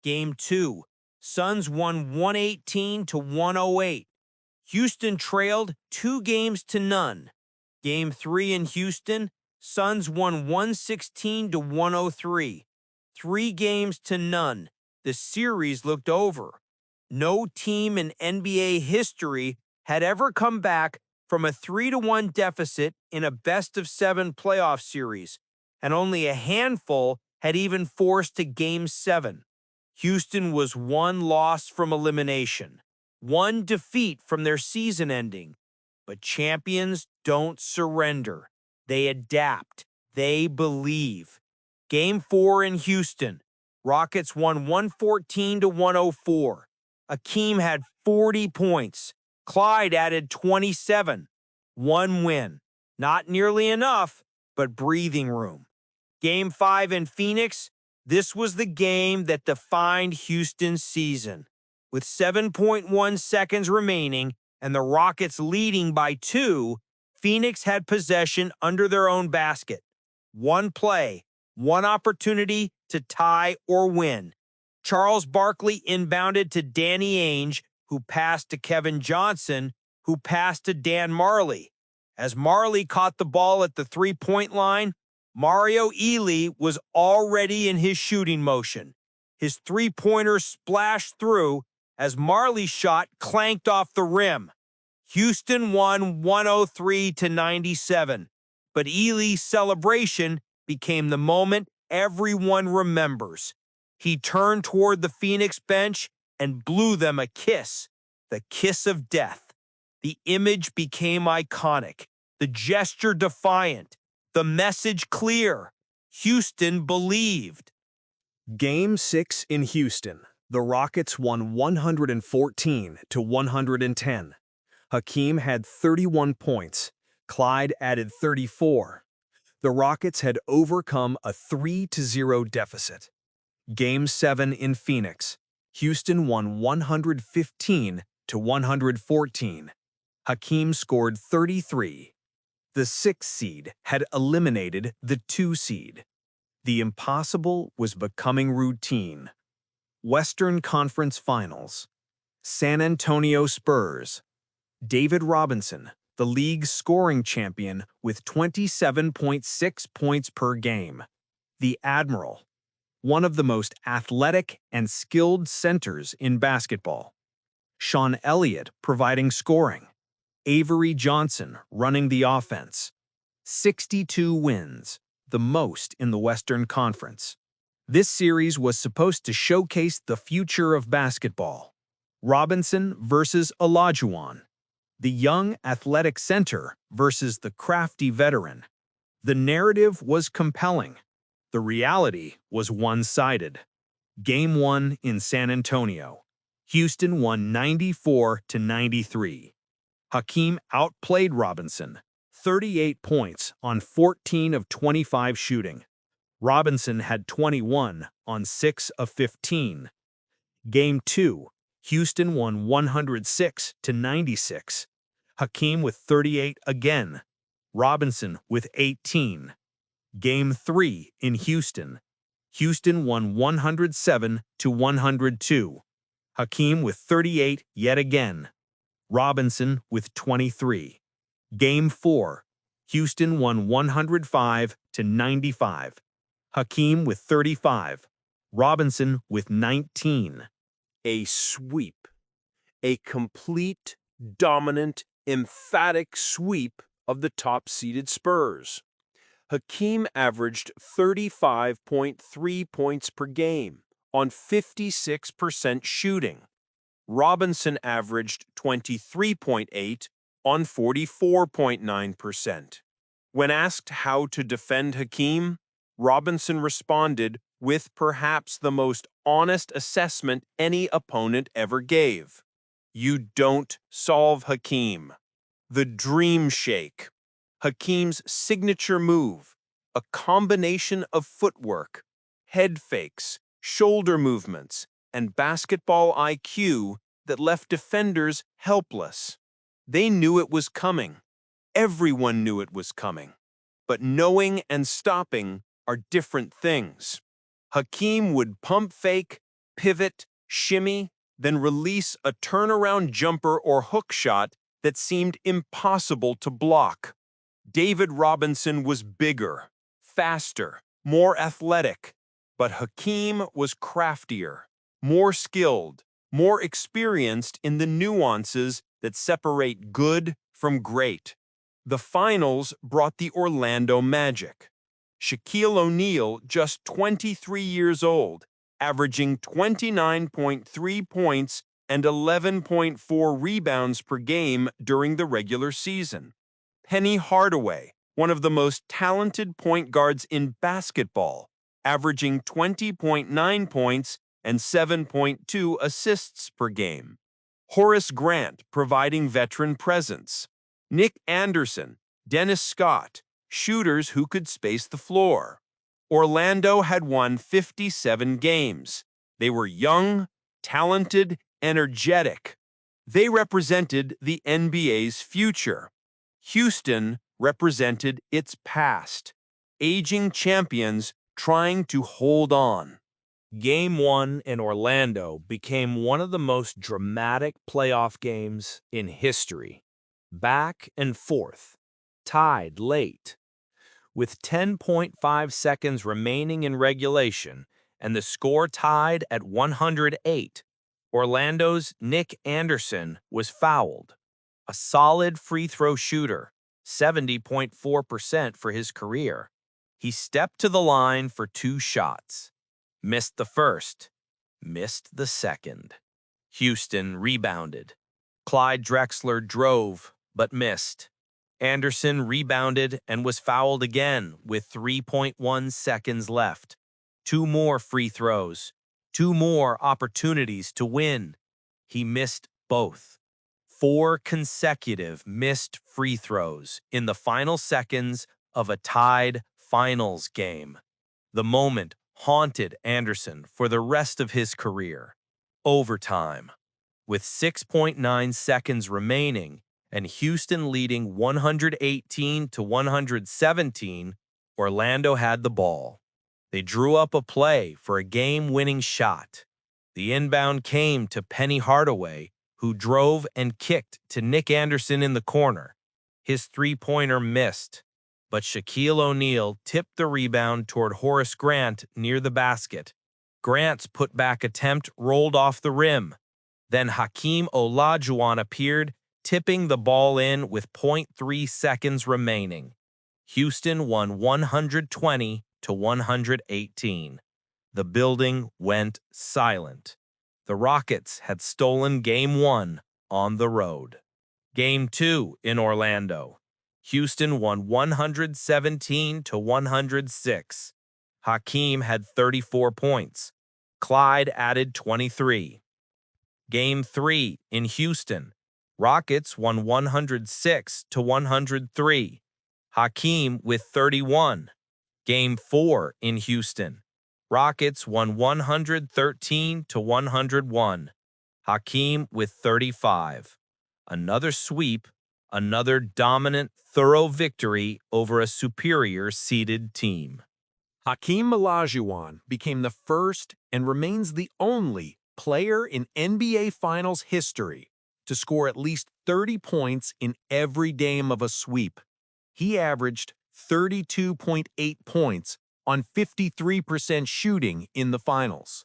Game 2. Suns won 118-108. Houston trailed 2-0. Game 3 in Houston. Suns won 116-103. 3-0. The series looked over. No team in NBA history had ever come back from a 3-1 deficit in a best-of-7 playoff series, and only a handful had even forced to Game 7. Houston was one loss from elimination, one defeat from their season ending. But champions don't surrender. They adapt. They believe. Game 4 in Houston. Rockets won 114-104. Hakeem had 40 points. Clyde added 27. One win. Not nearly enough, but breathing room. Game 5 in Phoenix. This was the game that defined Houston's season. With 7.1 seconds remaining and the Rockets leading by 2, Phoenix had possession under their own basket. One play, one opportunity to tie or win. Charles Barkley inbounded to Danny Ainge, who passed to Kevin Johnson, who passed to Dan Marley. As Marley caught the ball at the three-point line, Mario Ealy was already in his shooting motion. His three-pointer splashed through as Marley's shot clanked off the rim. Houston won 103-97, but Ealy's celebration became the moment everyone remembers. He turned toward the Phoenix bench and blew them a kiss, the kiss of death. The image became iconic, the gesture defiant, the message clear. Houston believed. Game 6 in Houston. The Rockets won 114-110. Hakeem had 31 points. Clyde added 34. The Rockets had overcome a 3-0 deficit. Game 7 in Phoenix. Houston won 115-114. Hakeem scored 33. The 6th seed had eliminated the 2 seed. The impossible was becoming routine. Western Conference Finals. San Antonio Spurs. David Robinson, the league's scoring champion with 27.6 points per game. The Admiral, one of the most athletic and skilled centers in basketball. Sean Elliott providing scoring. Avery Johnson running the offense. 62 wins, the most in the Western Conference. This series was supposed to showcase the future of basketball. Robinson versus Olajuwon. The young athletic center versus the crafty veteran. The narrative was compelling. The reality was one-sided. Game 1 in San Antonio. Houston won 94-93. Hakeem outplayed Robinson, 38 points on 14 of 25 shooting. Robinson had 21 on 6 of 15. Game 2, Houston won 106-96. Hakeem with 38 again. Robinson with 18. Game 3 in Houston. Houston won 107-102. Hakeem with 38 yet again. Robinson with 23. Game 4. Houston won 105-95. Hakeem with 35. Robinson with 19. A sweep. A complete, dominant, emphatic sweep of the top-seeded Spurs. Hakeem averaged 35.3 points per game on 56% shooting. Robinson averaged 23.8 on 44.9%. When asked how to defend Hakeem, Robinson responded with perhaps the most honest assessment any opponent ever gave. You don't solve Hakeem. The dream shake. Hakeem's signature move, a combination of footwork, head fakes, shoulder movements, and basketball IQ that left defenders helpless. They knew it was coming. Everyone knew it was coming. But knowing and stopping are different things. Hakeem would pump fake, pivot, shimmy, then release a turnaround jumper or hook shot that seemed impossible to block. David Robinson was bigger, faster, more athletic, but Hakeem was craftier, more skilled, more experienced in the nuances that separate good from great. The finals brought the Orlando Magic. Shaquille O'Neal, just 23 years old, averaging 29.3 points and 11.4 rebounds per game during the regular season. Penny Hardaway, one of the most talented point guards in basketball, averaging 20.9 points and 7.2 assists per game. Horace Grant providing veteran presence. Nick Anderson, Dennis Scott, shooters who could space the floor. Orlando had won 57 games. They were young, talented, energetic. They represented the NBA's future. Houston represented its past. Aging champions trying to hold on. Game 1 in Orlando became one of the most dramatic playoff games in history. Back and forth, tied late. With 10.5 seconds remaining in regulation and the score tied at 108, Orlando's Nick Anderson was fouled. A solid free throw shooter, 70.4% for his career. He stepped to the line for 2 shots. Missed the first. Missed the second. Houston rebounded. Clyde Drexler drove, but missed. Anderson rebounded and was fouled again with 3.1 seconds left. 2 more free throws. 2 more opportunities to win. He missed both. 4 consecutive missed free throws in the final seconds of a tied finals game. The moment haunted Anderson for the rest of his career. Overtime. With 6.9 seconds remaining and Houston leading 118-117, Orlando had the ball. They drew up a play for a game-winning shot. The inbound came to Penny Hardaway, who drove and kicked to Nick Anderson in the corner. His three-pointer missed, but Shaquille O'Neal tipped the rebound toward Horace Grant near the basket. Grant's putback attempt rolled off the rim. Then Hakeem Olajuwon appeared, tipping the ball in with 0.3 seconds remaining. Houston won 120-118. The building went silent. The Rockets had stolen Game 1 on the road. Game 2 in Orlando. Houston won 117-106. Hakeem had 34 points. Clyde added 23. Game 3 in Houston. Rockets won 106-103. Hakeem with 31. Game 4 in Houston. Rockets won 113-101. Hakeem with 35. Another sweep, another dominant, thorough victory over a superior seeded team. Hakeem Olajuwon became the first and remains the only player in NBA Finals history to score at least 30 points in every game of a sweep. He averaged 32.8 points on 53% shooting in the finals.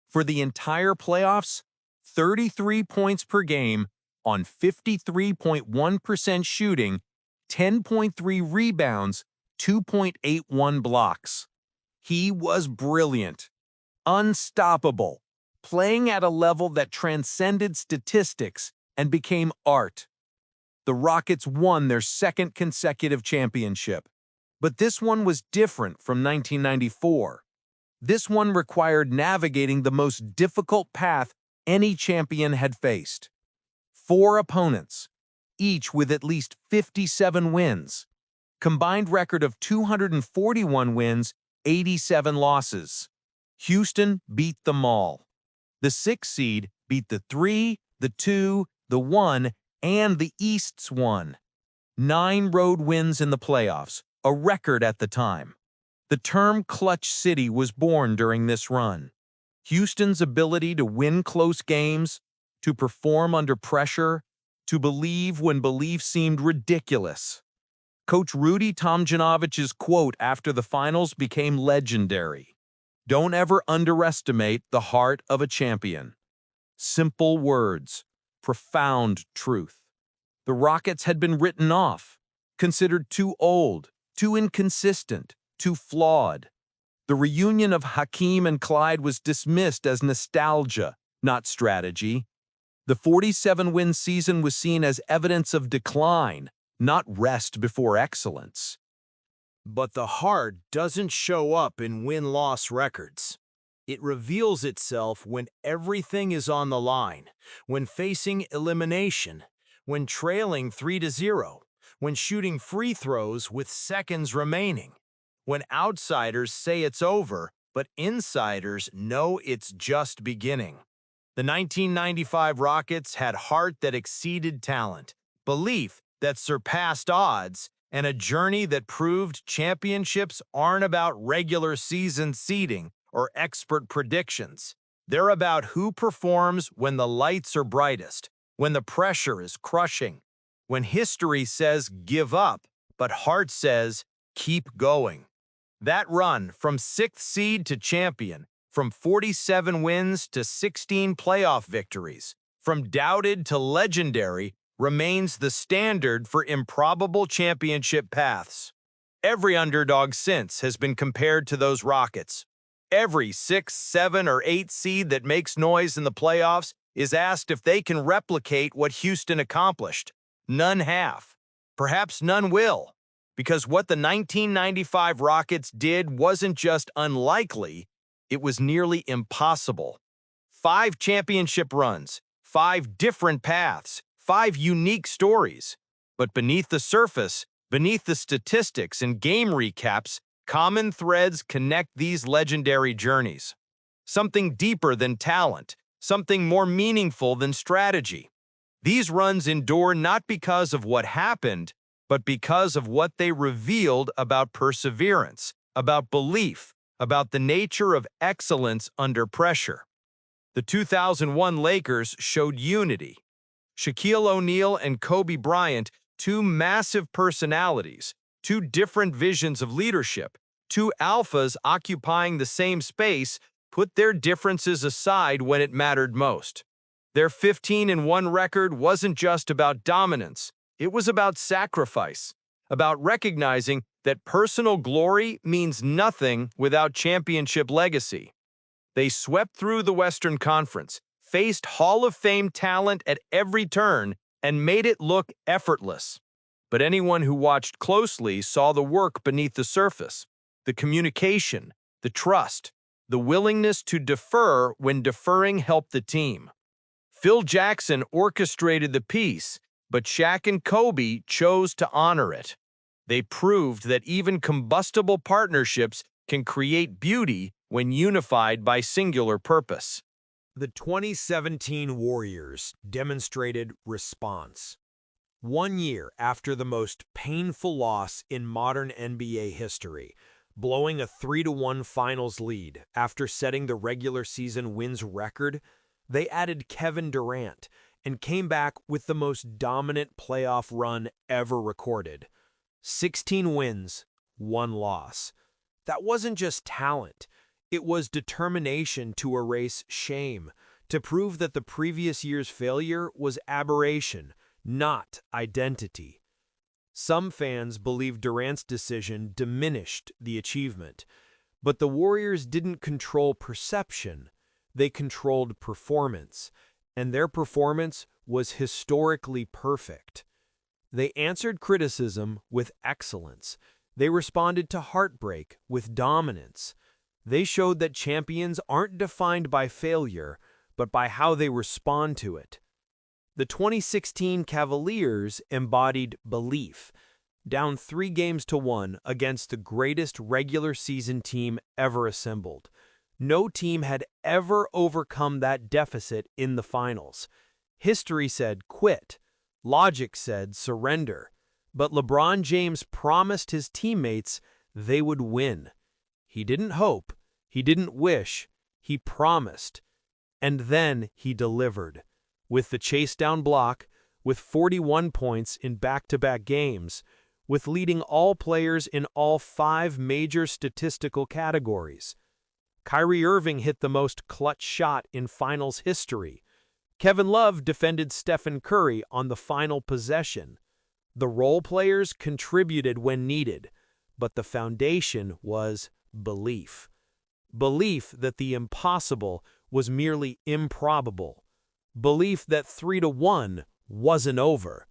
For the entire playoffs, 33 points per game on 53.1% shooting, 10.3 rebounds, 2.81 blocks. He was brilliant, unstoppable, playing at a level that transcended statistics and became art. The Rockets won their second consecutive championship, but this one was different from 1994. This one required navigating the most difficult path any champion had faced. 4 opponents, each with at least 57 wins. Combined record of 241 wins, 87 losses. Houston beat them all. The 6 seed beat the 3, the 2, the 1, and the East's 1. 9 road wins in the playoffs, a record at the time. The term Clutch City was born during this run. Houston's ability to win close games, to perform under pressure, to believe when belief seemed ridiculous. Coach Rudy Tomjanovich's quote after the finals became legendary. "Don't ever underestimate the heart of a champion." Simple words, profound truth. The Rockets had been written off, considered too old, too inconsistent, too flawed. The reunion of Hakeem and Clyde was dismissed as nostalgia, not strategy. The 47-win season was seen as evidence of decline, not rest before excellence. But the heart doesn't show up in win-loss records. It reveals itself when everything is on the line, when facing elimination, when trailing 3-0, when shooting free throws with seconds remaining, when outsiders say it's over, but insiders know it's just beginning. The 1995 Rockets had heart that exceeded talent, belief that surpassed odds, and a journey that proved championships aren't about regular season seeding or expert predictions. They're about who performs when the lights are brightest, when the pressure is crushing, when history says give up, but heart says keep going. That run from 6th seed to champion, from 47 wins to 16 playoff victories, from doubted to legendary, remains the standard for improbable championship paths. Every underdog since has been compared to those Rockets. Every 6, 7, or 8 seed that makes noise in the playoffs is asked if they can replicate what Houston accomplished. None have. Perhaps none will. Because what the 1995 Rockets did wasn't just unlikely, it was nearly impossible. 5 championship runs, 5 different paths, 5 unique stories. But beneath the surface, beneath the statistics and game recaps, common threads connect these legendary journeys. Something deeper than talent, something more meaningful than strategy. These runs endure not because of what happened, but because of what they revealed about perseverance, about belief, about the nature of excellence under pressure. The 2001 Lakers showed unity. Shaquille O'Neal and Kobe Bryant, 2 massive personalities, 2 different visions of leadership, 2 alphas occupying the same space, put their differences aside when it mattered most. Their 15-1 record wasn't just about dominance. It was about sacrifice, about recognizing that personal glory means nothing without championship legacy. They swept through the Western Conference, faced Hall of Fame talent at every turn, and made it look effortless. But anyone who watched closely saw the work beneath the surface, the communication, the trust, the willingness to defer when deferring helped the team. Phil Jackson orchestrated the piece, but Shaq and Kobe chose to honor it. They proved that even combustible partnerships can create beauty when unified by singular purpose. The 2017 Warriors demonstrated response. 1 year after the most painful loss in modern NBA history, blowing a 3-1 finals lead after setting the regular season wins record, they added Kevin Durant and came back with the most dominant playoff run ever recorded. 16 wins, 1 loss. That wasn't just talent. It was determination to erase shame, to prove that the previous year's failure was aberration, not identity. Some fans believe Durant's decision diminished the achievement, but the Warriors didn't control perception. They controlled performance, and their performance was historically perfect. They answered criticism with excellence. They responded to heartbreak with dominance. They showed that champions aren't defined by failure, but by how they respond to it. The 2016 Cavaliers embodied belief, down 3-1 against the greatest regular season team ever assembled. No team had ever overcome that deficit in the finals. History said quit. Logic said surrender. But LeBron James promised his teammates they would win. He didn't hope. He didn't wish. He promised. And then he delivered. With the chase-down block, with 41 points in back-to-back games, with leading all players in all 5 major statistical categories. Kyrie Irving hit the most clutch shot in finals history. Kevin Love defended Stephen Curry on the final possession. The role players contributed when needed, but the foundation was belief. Belief that the impossible was merely improbable. Belief that 3-1 wasn't over.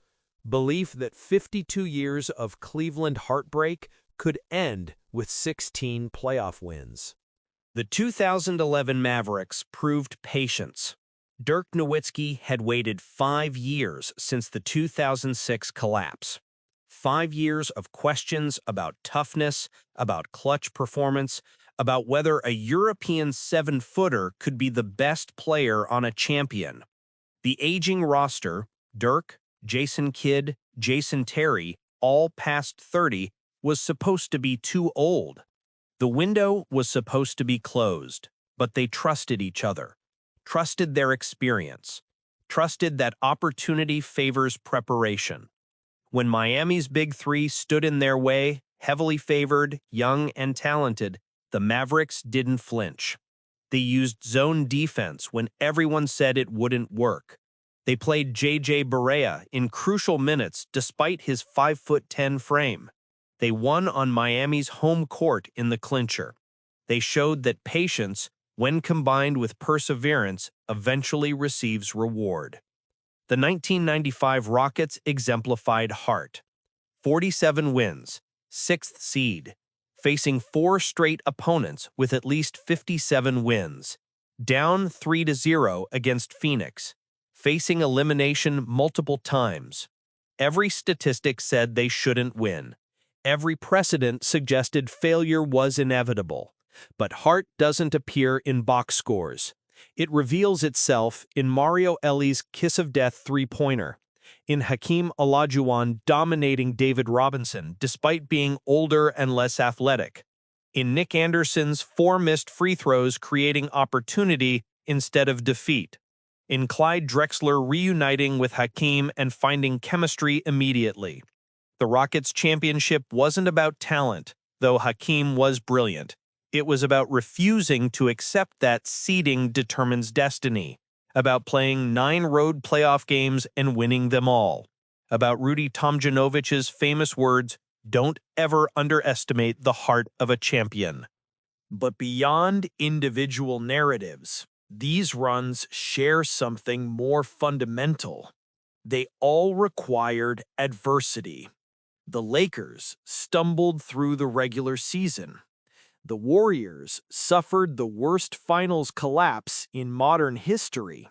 Belief that 52 years of Cleveland heartbreak could end with 16 playoff wins. The 2011 Mavericks proved patience. Dirk Nowitzki had waited 5 years since the 2006 collapse. 5 years of questions about toughness, about clutch performance, about whether a European 7-footer could be the best player on a champion. The aging roster, Dirk, Jason Kidd, Jason Terry, all past 30, was supposed to be too old. The window was supposed to be closed, but they trusted each other, trusted their experience, trusted that opportunity favors preparation. When Miami's Big Three stood in their way, heavily favored, young, and talented, the Mavericks didn't flinch. They used zone defense when everyone said it wouldn't work. They played J.J. Barea in crucial minutes despite his 5'10" frame. They won on Miami's home court in the clincher. They showed that patience, when combined with perseverance, eventually receives reward. The 1995 Rockets exemplified heart. 47 wins, 6th seed, facing 4 straight opponents with at least 57 wins. Down 3-0 against Phoenix, facing elimination multiple times. Every statistic said they shouldn't win. Every precedent suggested failure was inevitable. But heart doesn't appear in box scores. It reveals itself in Mario Elie kiss of death three-pointer, in Hakeem Olajuwon dominating David Robinson despite being older and less athletic, in Nick Anderson's 4 missed free throws creating opportunity instead of defeat, in Clyde Drexler reuniting with Hakeem and finding chemistry immediately. The Rockets' championship wasn't about talent, though Hakeem was brilliant. It was about refusing to accept that seeding determines destiny, about playing 9 road playoff games and winning them all, about Rudy Tomjanovich's famous words, "Don't ever underestimate the heart of a champion." But beyond individual narratives, these runs share something more fundamental. They all required adversity. The Lakers stumbled through the regular season. The Warriors suffered the worst finals collapse in modern history.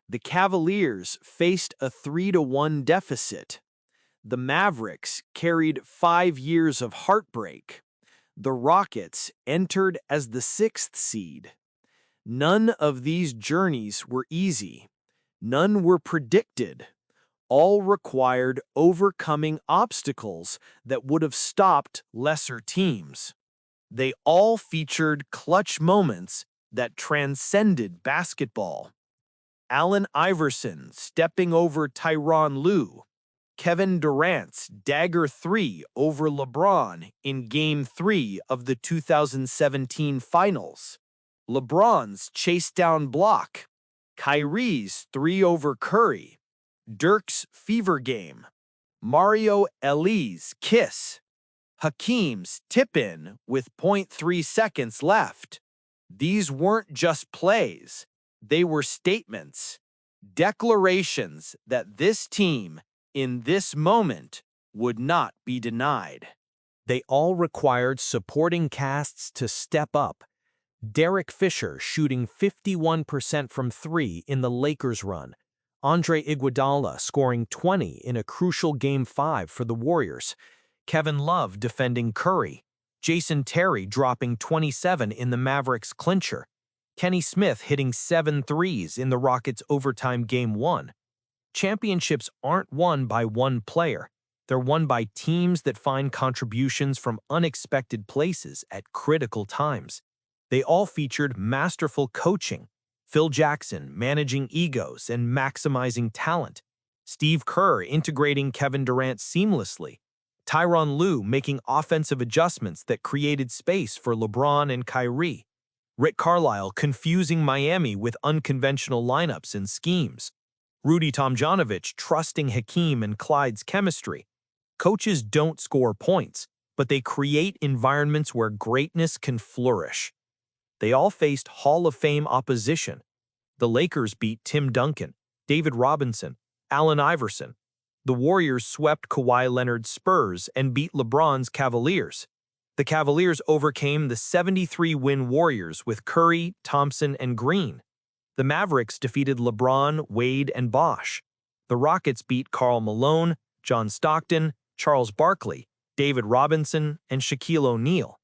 The Cavaliers faced a 3-1 deficit. The Mavericks carried 5 years of heartbreak. The Rockets entered as the 6th seed. None of these journeys were easy. None were predicted. All required overcoming obstacles that would have stopped lesser teams. They all featured clutch moments that transcended basketball. Allen Iverson stepping over Tyronn Lue, Kevin Durant's dagger 3 over LeBron in Game 3 of the 2017 Finals, LeBron's chase-down block, Kyrie's 3 over Curry, Dirk's fever game, Mario Elie's kiss, Hakeem's tip-in with 0.3 seconds left. These weren't just plays. They were statements, declarations that this team, in this moment, would not be denied. They all required supporting casts to step up. Derek Fisher shooting 51% from 3 in the Lakers run. Andre Iguodala scoring 20 in a crucial Game 5 for the Warriors. Kevin Love defending Curry. Jason Terry dropping 27 in the Mavericks clincher. Kenny Smith hitting 7 threes in the Rockets' overtime Game 1. Championships aren't won by one player. They're won by teams that find contributions from unexpected places at critical times. They all featured masterful coaching. Phil Jackson managing egos and maximizing talent. Steve Kerr integrating Kevin Durant seamlessly. Tyronn Lue making offensive adjustments that created space for LeBron and Kyrie. Rick Carlisle confusing Miami with unconventional lineups and schemes. Rudy Tomjanovich trusting Hakeem and Clyde's chemistry. Coaches don't score points, but they create environments where greatness can flourish. They all faced Hall of Fame opposition. The Lakers beat Tim Duncan, David Robinson, Allen Iverson. The Warriors swept Kawhi Leonard's Spurs and beat LeBron's Cavaliers. The Cavaliers overcame the 73-win Warriors with Curry, Thompson, and Green. The Mavericks defeated LeBron, Wade, and Bosh. The Rockets beat Karl Malone, John Stockton, Charles Barkley, David Robinson, and Shaquille O'Neal.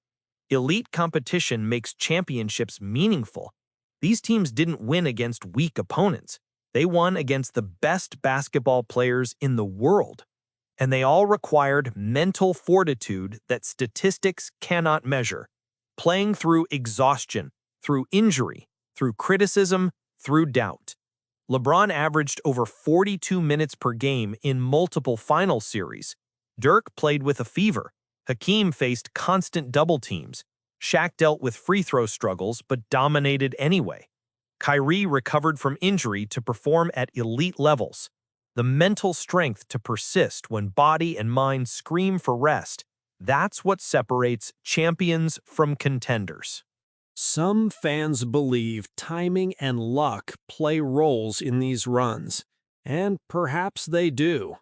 Elite competition makes championships meaningful. These teams didn't win against weak opponents. They won against the best basketball players in the world. And they all required mental fortitude that statistics cannot measure. Playing through exhaustion, through injury, through criticism, through doubt. LeBron averaged over 42 minutes per game in multiple final series. Dirk played with a fever. Hakeem faced constant double teams. Shaq dealt with free throw struggles but dominated anyway. Kyrie recovered from injury to perform at elite levels. The mental strength to persist when body and mind scream for rest, That's what separates champions from contenders. Some fans believe timing and luck play roles in these runs, and perhaps they do.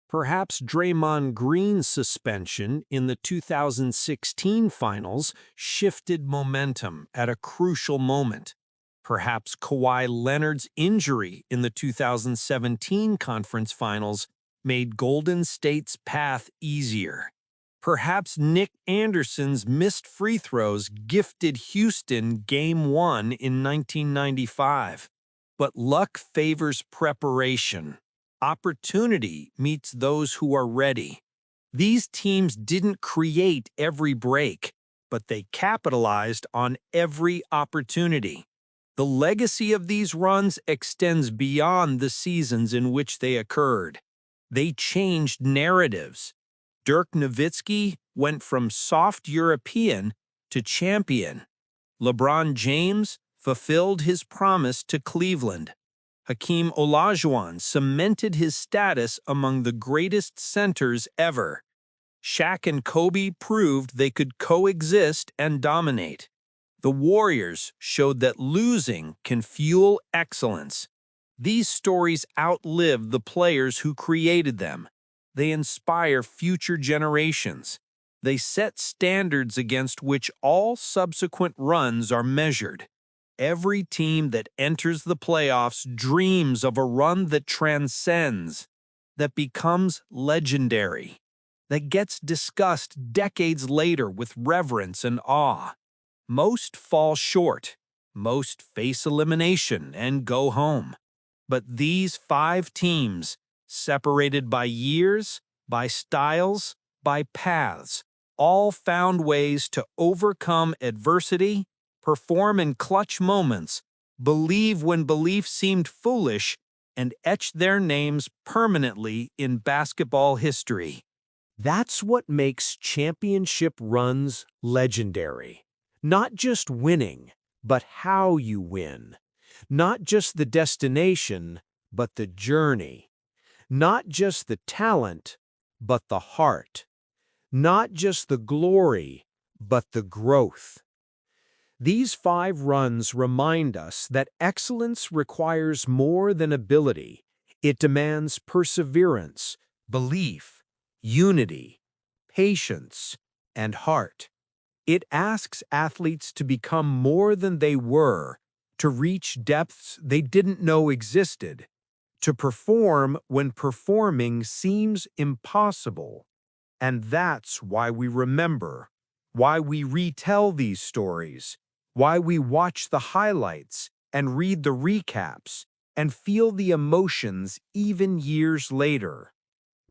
Perhaps Draymond Green's suspension in the 2016 finals shifted momentum at a crucial moment. Perhaps Kawhi Leonard's injury in the 2017 conference finals made Golden State's path easier. Perhaps Nick Anderson's missed free throws gifted Houston Game 1 in 1995. But luck favors preparation. Opportunity meets those who are ready. These teams didn't create every break, but they capitalized on every opportunity. The legacy of these runs extends beyond the seasons in which they occurred. They changed narratives. Dirk Nowitzki went from soft European to champion. LeBron James fulfilled his promise to Cleveland. Hakeem Olajuwon cemented his status among the greatest centers ever. Shaq and Kobe proved they could coexist and dominate. The Warriors showed that losing can fuel excellence. These stories outlive the players who created them. They inspire future generations. They set standards against which all subsequent runs are measured. Every team that enters the playoffs dreams of a run that transcends, that becomes legendary, that gets discussed decades later with reverence and awe. Most fall short. Most face elimination and go home. But these 5 teams, separated by years, by styles, by paths, all found ways to overcome adversity, perform in clutch moments, believe when belief seemed foolish, and etch their names permanently in basketball history. That's what makes championship runs legendary. Not just winning, but how you win. Not just the destination, but the journey. Not just the talent, but the heart. Not just the glory, but the growth. These 5 runs remind us that excellence requires more than ability. It demands perseverance, belief, unity, patience, and heart. It asks athletes to become more than they were, to reach depths they didn't know existed, to perform when performing seems impossible. And that's why we remember, why we retell these stories, why we watch the highlights and read the recaps and feel the emotions even years later.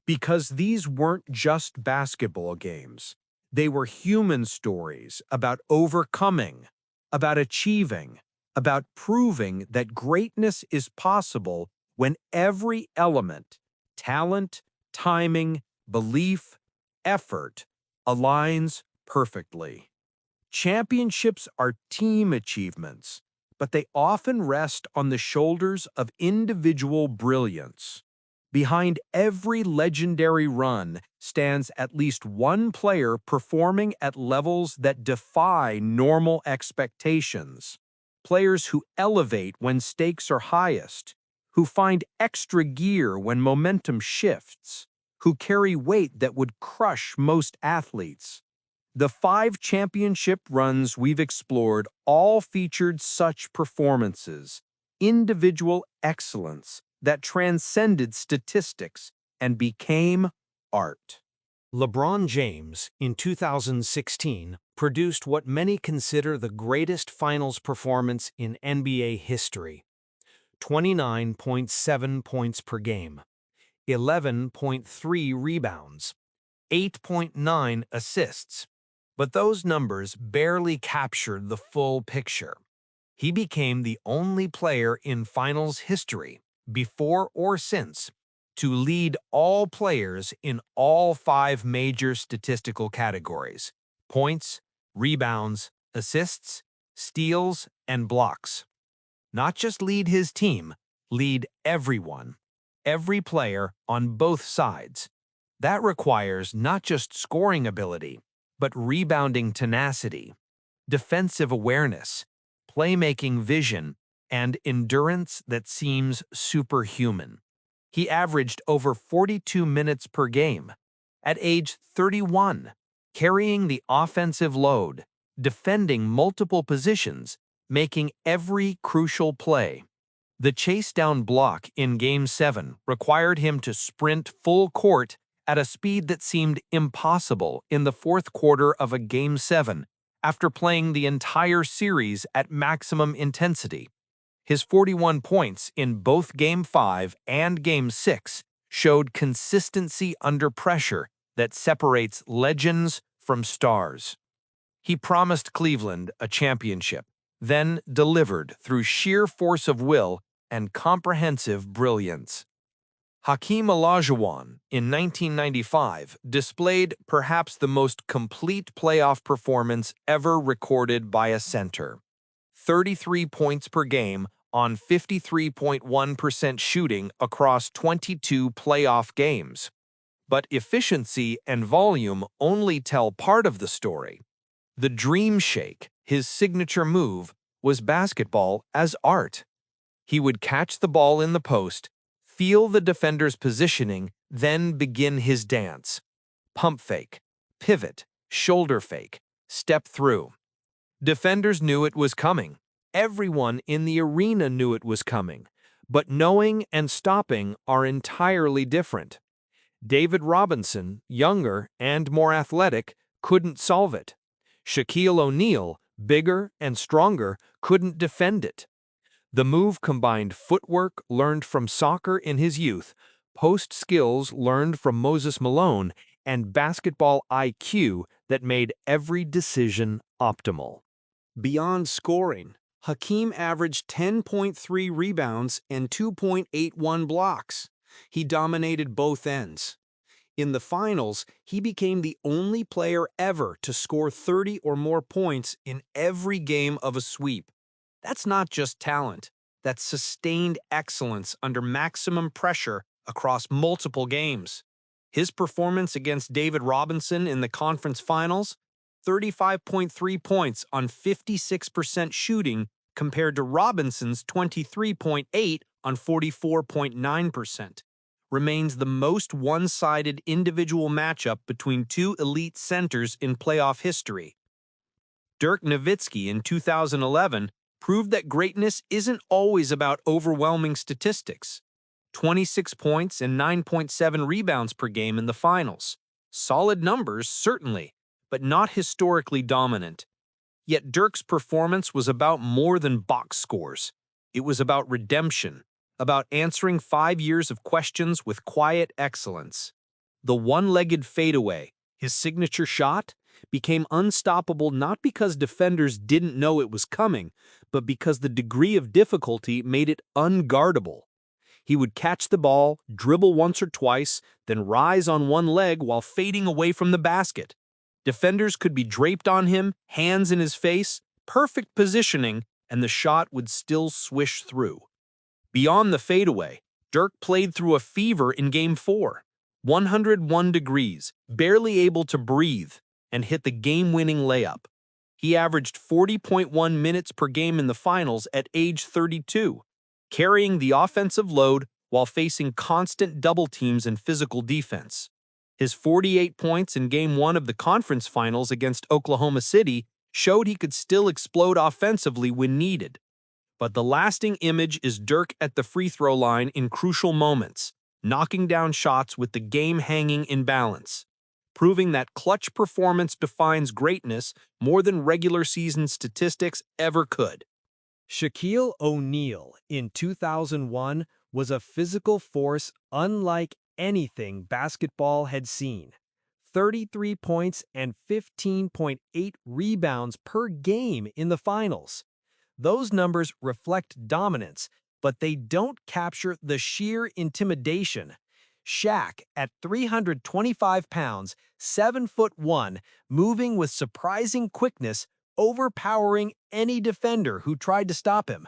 Because these weren't just basketball games. They were human stories about overcoming, about achieving, about proving that greatness is possible when every element, talent, timing, belief, effort, aligns perfectly. Championships are team achievements, but they often rest on the shoulders of individual brilliance. Behind every legendary run stands at least one player performing at levels that defy normal expectations. Players who elevate when stakes are highest, who find extra gear when momentum shifts, who carry weight that would crush most athletes. The 5 championship runs we've explored all featured such performances, individual excellence that transcended statistics and became art. LeBron James, in 2016, produced what many consider the greatest finals performance in NBA history. 29.7 points per game, 11.3 rebounds, 8.9 assists. But those numbers barely captured the full picture. He became the only player in finals history, before or since, to lead all players in all 5 major statistical categories: points, rebounds, assists, steals, and blocks. Not just lead his team, lead everyone, every player on both sides. That requires not just scoring ability, but rebounding tenacity, defensive awareness, playmaking vision, and endurance that seems superhuman. He averaged over 42 minutes per game. At age 31, carrying the offensive load, defending multiple positions, making every crucial play. The chase-down block in Game 7 required him to sprint full court at a speed that seemed impossible in the fourth quarter of a Game 7 after playing the entire series at maximum intensity. His 41 points in both Game 5 and Game 6 showed consistency under pressure that separates legends from stars. He promised Cleveland a championship, then delivered through sheer force of will and comprehensive brilliance. Hakeem Olajuwon, in 1995, displayed perhaps the most complete playoff performance ever recorded by a center. 33 points per game on 53.1% shooting across 22 playoff games. But efficiency and volume only tell part of the story. The Dream Shake, his signature move, was basketball as art. He would catch the ball in the post, feel the defender's positioning, then begin his dance. Pump fake, pivot, shoulder fake, step through. Defenders knew it was coming. Everyone in the arena knew it was coming. But knowing and stopping are entirely different. David Robinson, younger and more athletic, couldn't solve it. Shaquille O'Neal, bigger and stronger, couldn't defend it. The move combined footwork learned from soccer in his youth, post skills learned from Moses Malone, and basketball IQ that made every decision optimal. Beyond scoring, Hakeem averaged 10.3 rebounds and 2.81 blocks. He dominated both ends. In the finals, he became the only player ever to score 30 or more points in every game of a sweep. That's not just talent. That's sustained excellence under maximum pressure across multiple games. His performance against David Robinson in the conference finals, 35.3 points on 56% shooting compared to Robinson's 23.8 on 44.9%, remains the most one-sided individual matchup between two elite centers in playoff history. Dirk Nowitzki in 2011 proved that greatness isn't always about overwhelming statistics. 26 points and 9.7 rebounds per game in the finals. Solid numbers, certainly, but not historically dominant. Yet Dirk's performance was about more than box scores. It was about redemption, about answering 5 years of questions with quiet excellence. The one-legged fadeaway, his signature shot, became unstoppable not because defenders didn't know it was coming, but because the degree of difficulty made it unguardable. He would catch the ball, dribble once or twice, then rise on one leg while fading away from the basket. Defenders could be draped on him, hands in his face, perfect positioning, and the shot would still swish through. Beyond the fadeaway, Dirk played through a fever in Game 4. 101 degrees, barely able to breathe, and hit the game-winning layup. He averaged 40.1 minutes per game in the finals at age 32, carrying the offensive load while facing constant double teams and physical defense. His 48 points in Game 1 of the conference finals against Oklahoma City showed he could still explode offensively when needed. But the lasting image is Dirk at the free throw line in crucial moments, knocking down shots with the game hanging in balance, proving that clutch performance defines greatness more than regular season statistics ever could. Shaquille O'Neal in 2001 was a physical force unlike anything basketball had seen. 33 points and 15.8 rebounds per game in the finals. Those numbers reflect dominance, but they don't capture the sheer intimidation. Shaq, at 325 pounds, 7'1", moving with surprising quickness, overpowering any defender who tried to stop him.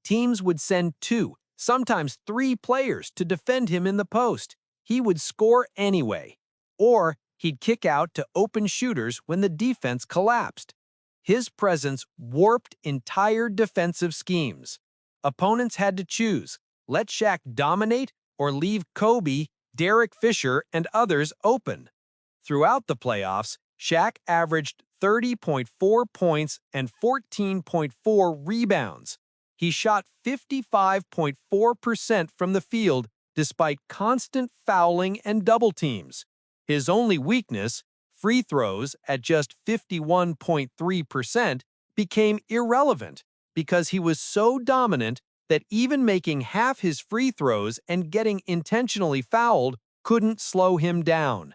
Teams would send 2, sometimes 3 players to defend him in the post. He would score anyway. or he'd kick out to open shooters when the defense collapsed. His presence warped entire defensive schemes. Opponents had to choose, let Shaq dominate or leave Kobe, Derek Fisher, and others open. Throughout the playoffs, Shaq averaged 30.4 points and 14.4 rebounds. He shot 55.4% from the field despite constant fouling and double teams. His only weakness, free throws at just 51.3%, became irrelevant because he was so dominant that even making half his free throws and getting intentionally fouled couldn't slow him down.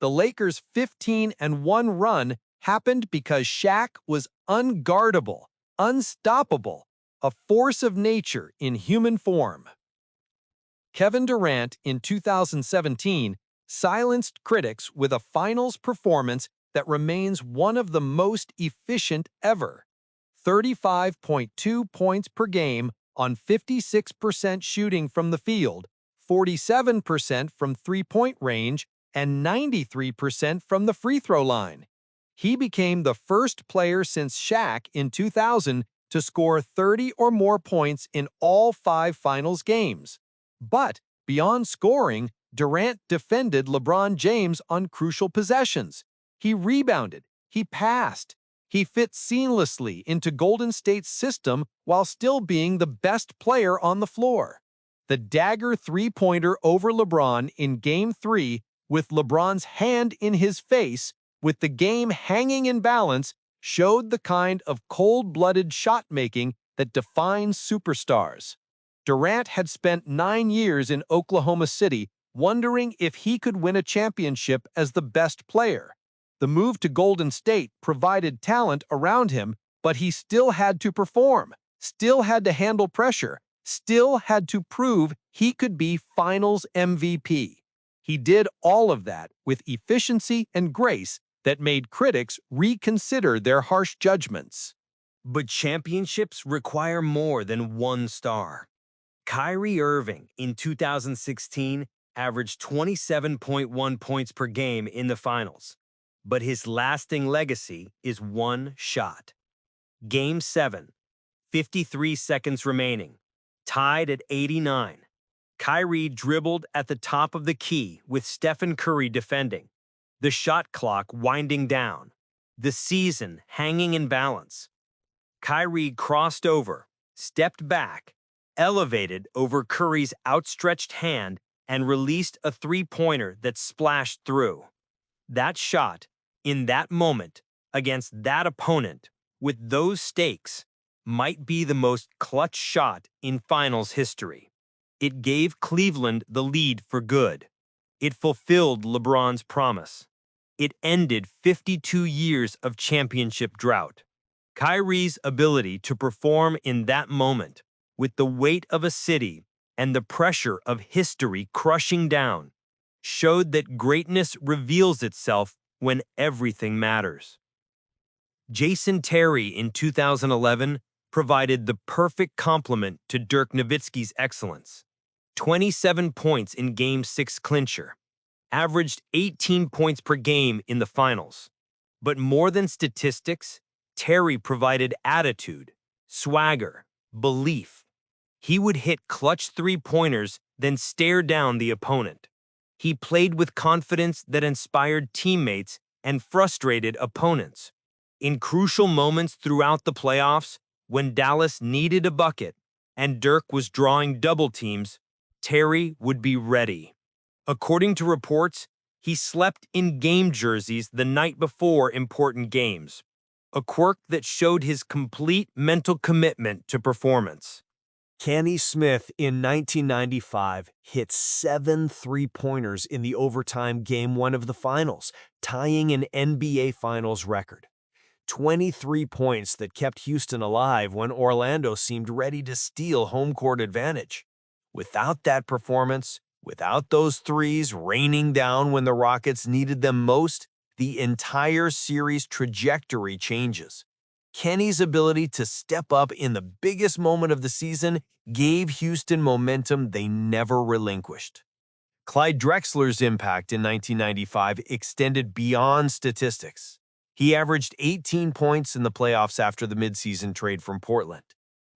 The Lakers' 15-1 run happened because Shaq was unguardable, unstoppable, a force of nature in human form. Kevin Durant in 2017 silenced critics with a finals performance that remains one of the most efficient ever. 35.2 points per game on 56% shooting from the field, 47% from three-point range, and 93% from the free throw line. He became the first player since Shaq in 2000 to score 30 or more points in all 5 finals games. But beyond scoring, Durant defended LeBron James on crucial possessions. He rebounded, he passed, he fit seamlessly into Golden State's system while still being the best player on the floor. The dagger three-pointer over LeBron in Game 3, with LeBron's hand in his face, with the game hanging in balance, showed the kind of cold-blooded shot-making that defines superstars. Durant had spent 9 years in Oklahoma City wondering if he could win a championship as the best player. The move to Golden State provided talent around him, but he still had to perform, still had to handle pressure, still had to prove he could be Finals MVP. He did all of that with efficiency and grace that made critics reconsider their harsh judgments. But championships require more than one star. Kyrie Irving in 2016 averaged 27.1 points per game in the finals, but his lasting legacy is one shot. Game 7, 53 seconds remaining, tied at 89. Kyrie dribbled at the top of the key with Stephen Curry defending, the shot clock winding down, the season hanging in balance. Kyrie crossed over, stepped back, elevated over Curry's outstretched hand, and released a three-pointer that splashed through. That shot, in that moment, against that opponent, with those stakes, might be the most clutch shot in finals history. It gave Cleveland the lead for good. It fulfilled LeBron's promise. It ended 52 years of championship drought. Kyrie's ability to perform in that moment, with the weight of a city and the pressure of history crushing down, showed that greatness reveals itself when everything matters. Jason Terry in 2011 provided the perfect complement to Dirk Nowitzki's excellence. 27 points in Game 6 clincher, averaged 18 points per game in the finals. But more than statistics, Terry provided attitude, swagger, belief. He would hit clutch three-pointers, then stare down the opponent. He played with confidence that inspired teammates and frustrated opponents. In crucial moments throughout the playoffs, when Dallas needed a bucket and Dirk was drawing double teams, Terry would be ready. According to reports, he slept in game jerseys the night before important games, a quirk that showed his complete mental commitment to performance. Kenny Smith in 1995 hit 7 three-pointers in the overtime Game 1 of the finals, tying an NBA Finals record. 23 points that kept Houston alive when Orlando seemed ready to steal home court advantage. Without that performance, without those threes raining down when the Rockets needed them most, the entire series trajectory changes. Kenny's ability to step up in the biggest moment of the season gave Houston momentum they never relinquished. Clyde Drexler's impact in 1995 extended beyond statistics. He averaged 18 points in the playoffs after the midseason trade from Portland.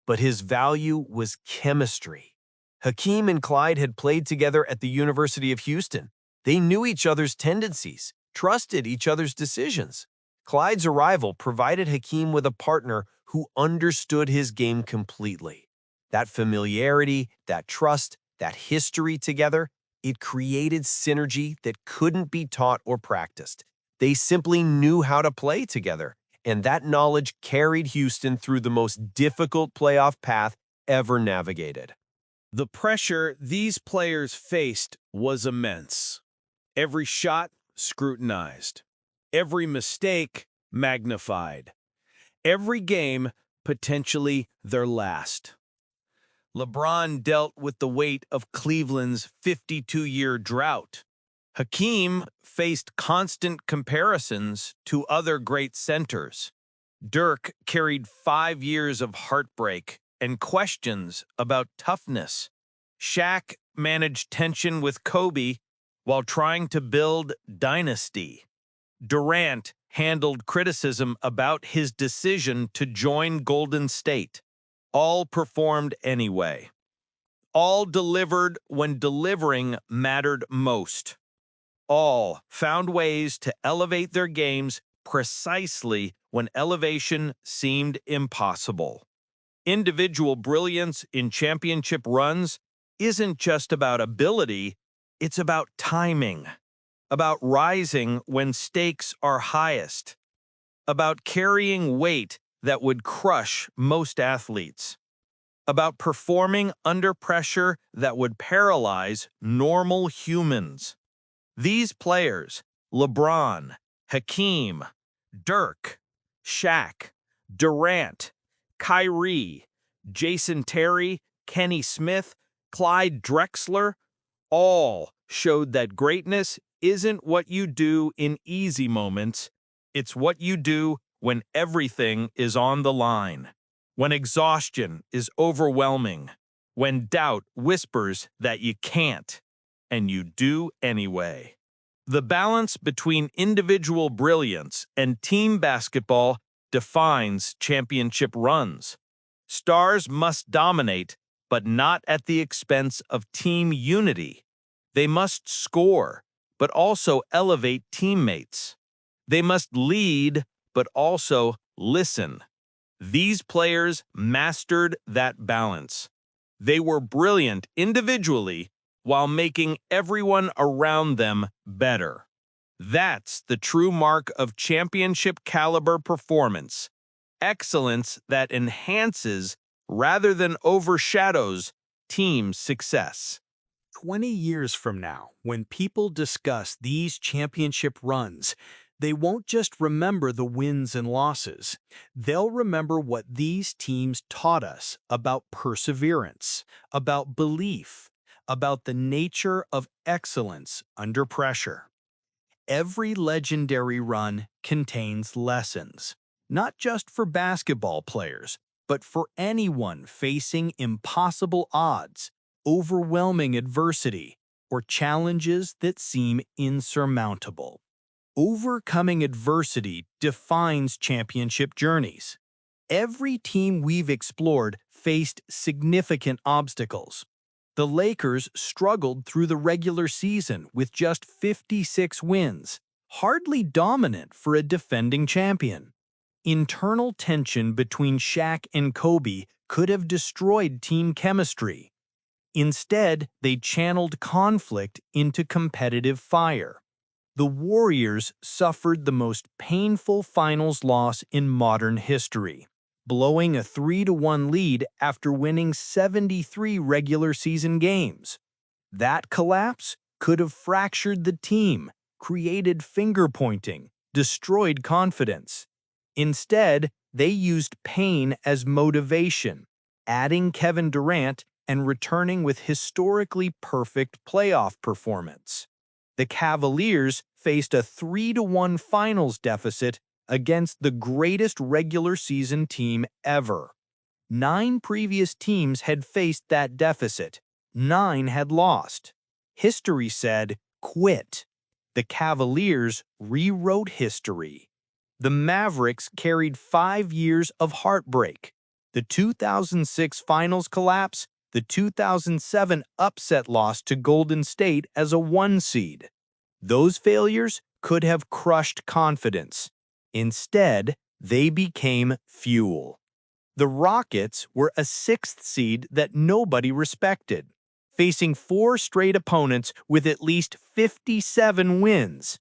But his value was chemistry. Hakeem and Clyde had played together at the University of Houston. They knew each other's tendencies, trusted each other's decisions. Clyde's arrival provided Hakeem with a partner who understood his game completely. That familiarity, that trust, that history together, it created synergy that couldn't be taught or practiced. They simply knew how to play together, and that knowledge carried Houston through the most difficult playoff path ever navigated. The pressure these players faced was immense. Every shot scrutinized. Every mistake magnified. Every game potentially their last. LeBron dealt with the weight of Cleveland's 52-year drought. Hakeem faced constant comparisons to other great centers. Dirk carried 5 years of heartbreak and questions about toughness. Shaq managed tension with Kobe while trying to build dynasty. Durant handled criticism about his decision to join Golden State. All performed anyway. All delivered when delivering mattered most. All found ways to elevate their games precisely when elevation seemed impossible. Individual brilliance in championship runs isn't just about ability, it's about timing, about rising when stakes are highest, about carrying weight that would crush most athletes, about performing under pressure that would paralyze normal humans. These players, LeBron, Hakeem, Dirk, Shaq, Durant, Kyrie, Jason Terry, Kenny Smith, Clyde Drexler, all showed that greatness isn't what you do in easy moments, it's what you do when everything is on the line, when exhaustion is overwhelming, when doubt whispers that you can't, and you do anyway. The balance between individual brilliance and team basketball defines championship runs. Stars must dominate, but not at the expense of team unity. They must score, but also elevate teammates. They must lead, but also listen. These players mastered that balance. They were brilliant individually while making everyone around them better. That's the true mark of championship-caliber performance. Excellence that enhances rather than overshadows team success. 20 years from now, when people discuss these championship runs, they won't just remember the wins and losses. They'll remember what these teams taught us about perseverance, about belief, about the nature of excellence under pressure. Every legendary run contains lessons, not just for basketball players, but for anyone facing impossible odds, overwhelming adversity, or challenges that seem insurmountable. Overcoming adversity defines championship journeys. Every team we've explored faced significant obstacles. The Lakers struggled through the regular season with just 56 wins, hardly dominant for a defending champion. Internal tension between Shaq and Kobe could have destroyed team chemistry. Instead, they channeled conflict into competitive fire. The Warriors suffered the most painful finals loss in modern history, blowing a 3-1 lead after winning 73 regular season games. That collapse could have fractured the team, created finger-pointing, destroyed confidence. Instead, they used pain as motivation, adding Kevin Durant and returning with historically perfect playoff performance. The Cavaliers faced a 3-1 finals deficit against the greatest regular season team ever. 9 previous teams had faced that deficit. 9 had lost. History said, quit. The Cavaliers rewrote history. The Mavericks carried 5 years of heartbreak. The 2006 finals collapse, the 2007 upset loss to Golden State as a 1 seed. Those failures could have crushed confidence. Instead, they became fuel. The Rockets were a 6th seed that nobody respected, facing 4 straight opponents with at least 57 wins.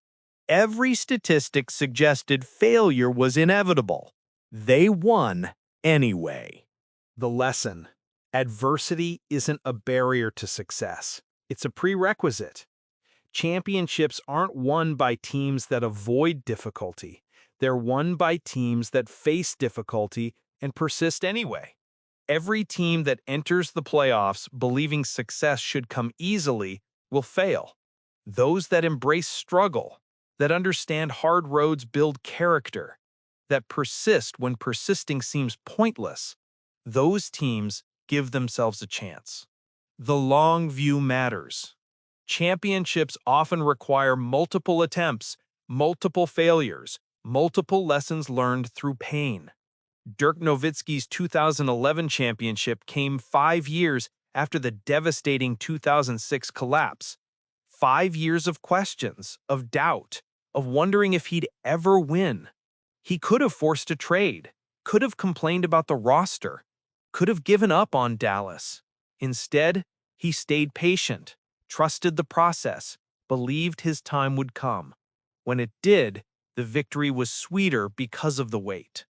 Every statistic suggested failure was inevitable. They won anyway. The lesson: adversity isn't a barrier to success. It's a prerequisite. Championships aren't won by teams that avoid difficulty. They're won by teams that face difficulty and persist anyway. Every team that enters the playoffs believing success should come easily will fail. Those that embrace struggle, that understand hard roads build character, that persist when persisting seems pointless, those teams give themselves a chance. The long view matters. Championships often require multiple attempts, multiple failures, multiple lessons learned through pain. Dirk Nowitzki's 2011 championship came 5 years after the devastating 2006 collapse. 5 years of questions, of doubt, of wondering if he'd ever win. He could have forced a trade, could have complained about the roster, could have given up on Dallas. Instead, he stayed patient, trusted the process, believed his time would come. When it did, the victory was sweeter because of the wait.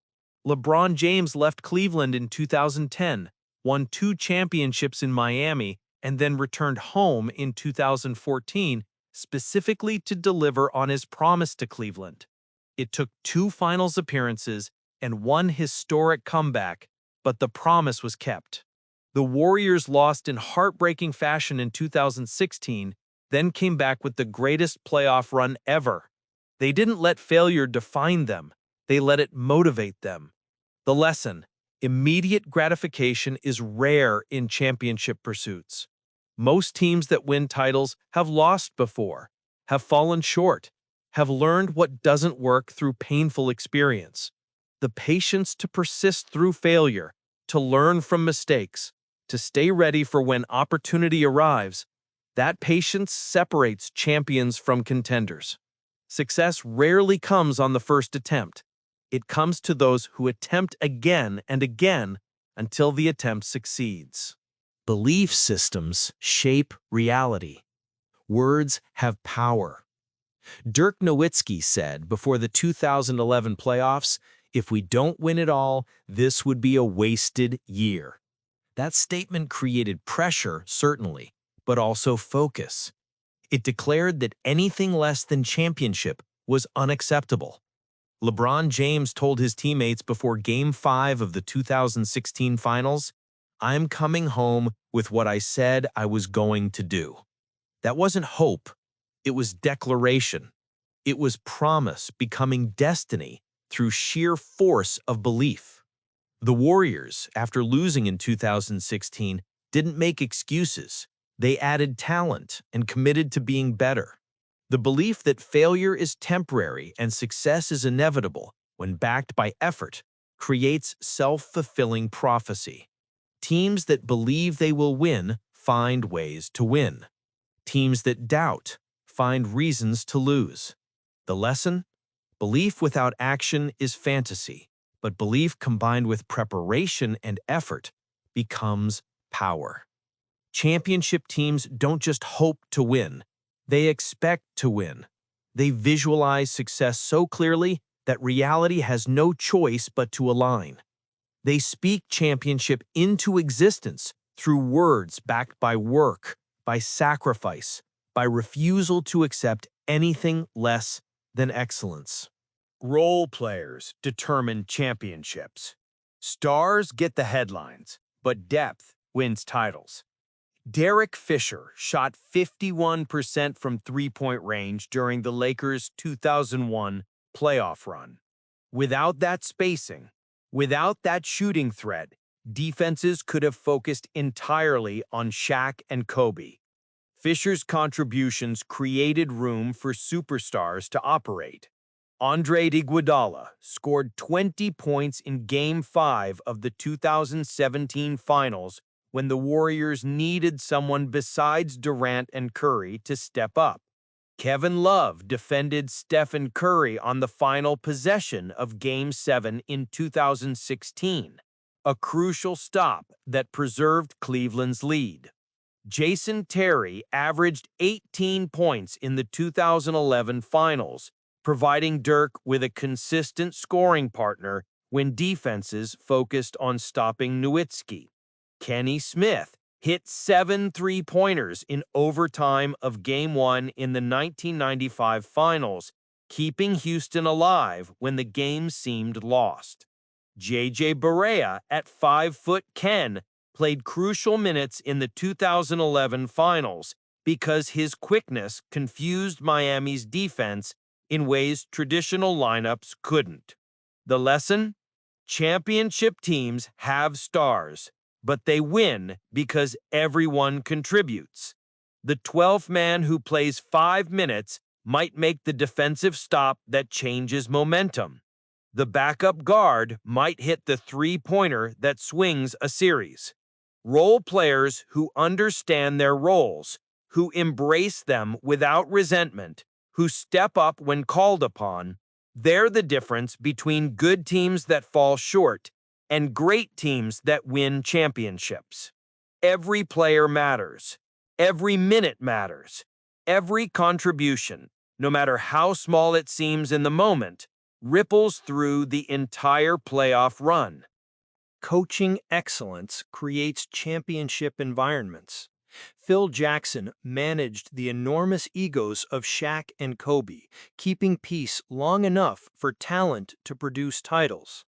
LeBron James left Cleveland in 2010, won 2 championships in Miami, and then returned home in 2014, specifically to deliver on his promise to Cleveland. It took 2 finals appearances and 1 historic comeback, but the promise was kept. The Warriors lost in heartbreaking fashion in 2016, then came back with the greatest playoff run ever. They didn't let failure define them. They let it motivate them. The lesson: immediate gratification is rare in championship pursuits. Most teams that win titles have lost before, have fallen short, have learned what doesn't work through painful experience. The patience to persist through failure, to learn from mistakes, to stay ready for when opportunity arrives, that patience separates champions from contenders. Success rarely comes on the first attempt. It comes to those who attempt again and again until the attempt succeeds. Belief systems shape reality. Words have power. Dirk Nowitzki said before the 2011 playoffs, "If we don't win it all, this would be a wasted year." That statement created pressure, certainly, but also focus. It declared that anything less than championship was unacceptable. LeBron James told his teammates before Game 5 of the 2016 Finals, "I'm coming home with what I said I was going to do." That wasn't hope. It was declaration. It was promise becoming destiny through sheer force of belief. The Warriors, after losing in 2016, didn't make excuses. They added talent and committed to being better. The belief that failure is temporary and success is inevitable, when backed by effort, creates self-fulfilling prophecy. Teams that believe they will win find ways to win. Teams that doubt find reasons to lose. The lesson? Belief without action is fantasy, but belief combined with preparation and effort becomes power. Championship teams don't just hope to win, they expect to win. They visualize success so clearly that reality has no choice but to align. They speak championship into existence through words backed by work, by sacrifice, by refusal to accept anything less than excellence. Role players determine championships. Stars get the headlines, but depth wins titles. Derek Fisher shot 51% from three-point range during the Lakers' 2001 playoff run. Without that spacing, without that shooting threat, defenses could have focused entirely on Shaq and Kobe. Fisher's contributions created room for superstars to operate. Andre Iguodala scored 20 points in Game 5 of the 2017 Finals when the Warriors needed someone besides Durant and Curry to step up. Kevin Love defended Stephen Curry on the final possession of Game 7 in 2016, a crucial stop that preserved Cleveland's lead. Jason Terry averaged 18 points in the 2011 Finals, providing Dirk with a consistent scoring partner when defenses focused on stopping Nowitzki. Kenny Smith hit 7 three-pointers in overtime of Game 1 in the 1995 Finals, keeping Houston alive when the game seemed lost. J.J. Barea at 5'10" played crucial minutes in the 2011 Finals because his quickness confused Miami's defense in ways traditional lineups couldn't. The lesson? Championship teams have stars, but they win because everyone contributes. The 12th man who plays 5 minutes might make the defensive stop that changes momentum. The backup guard might hit the three-pointer that swings a series. Role players who understand their roles, who embrace them without resentment, who step up when called upon, they're the difference between good teams that fall short and great teams that win championships. Every player matters. Every minute matters. Every contribution, no matter how small it seems in the moment, ripples through the entire playoff run. Coaching excellence creates championship environments. Phil Jackson managed the enormous egos of Shaq and Kobe, keeping peace long enough for talent to produce titles.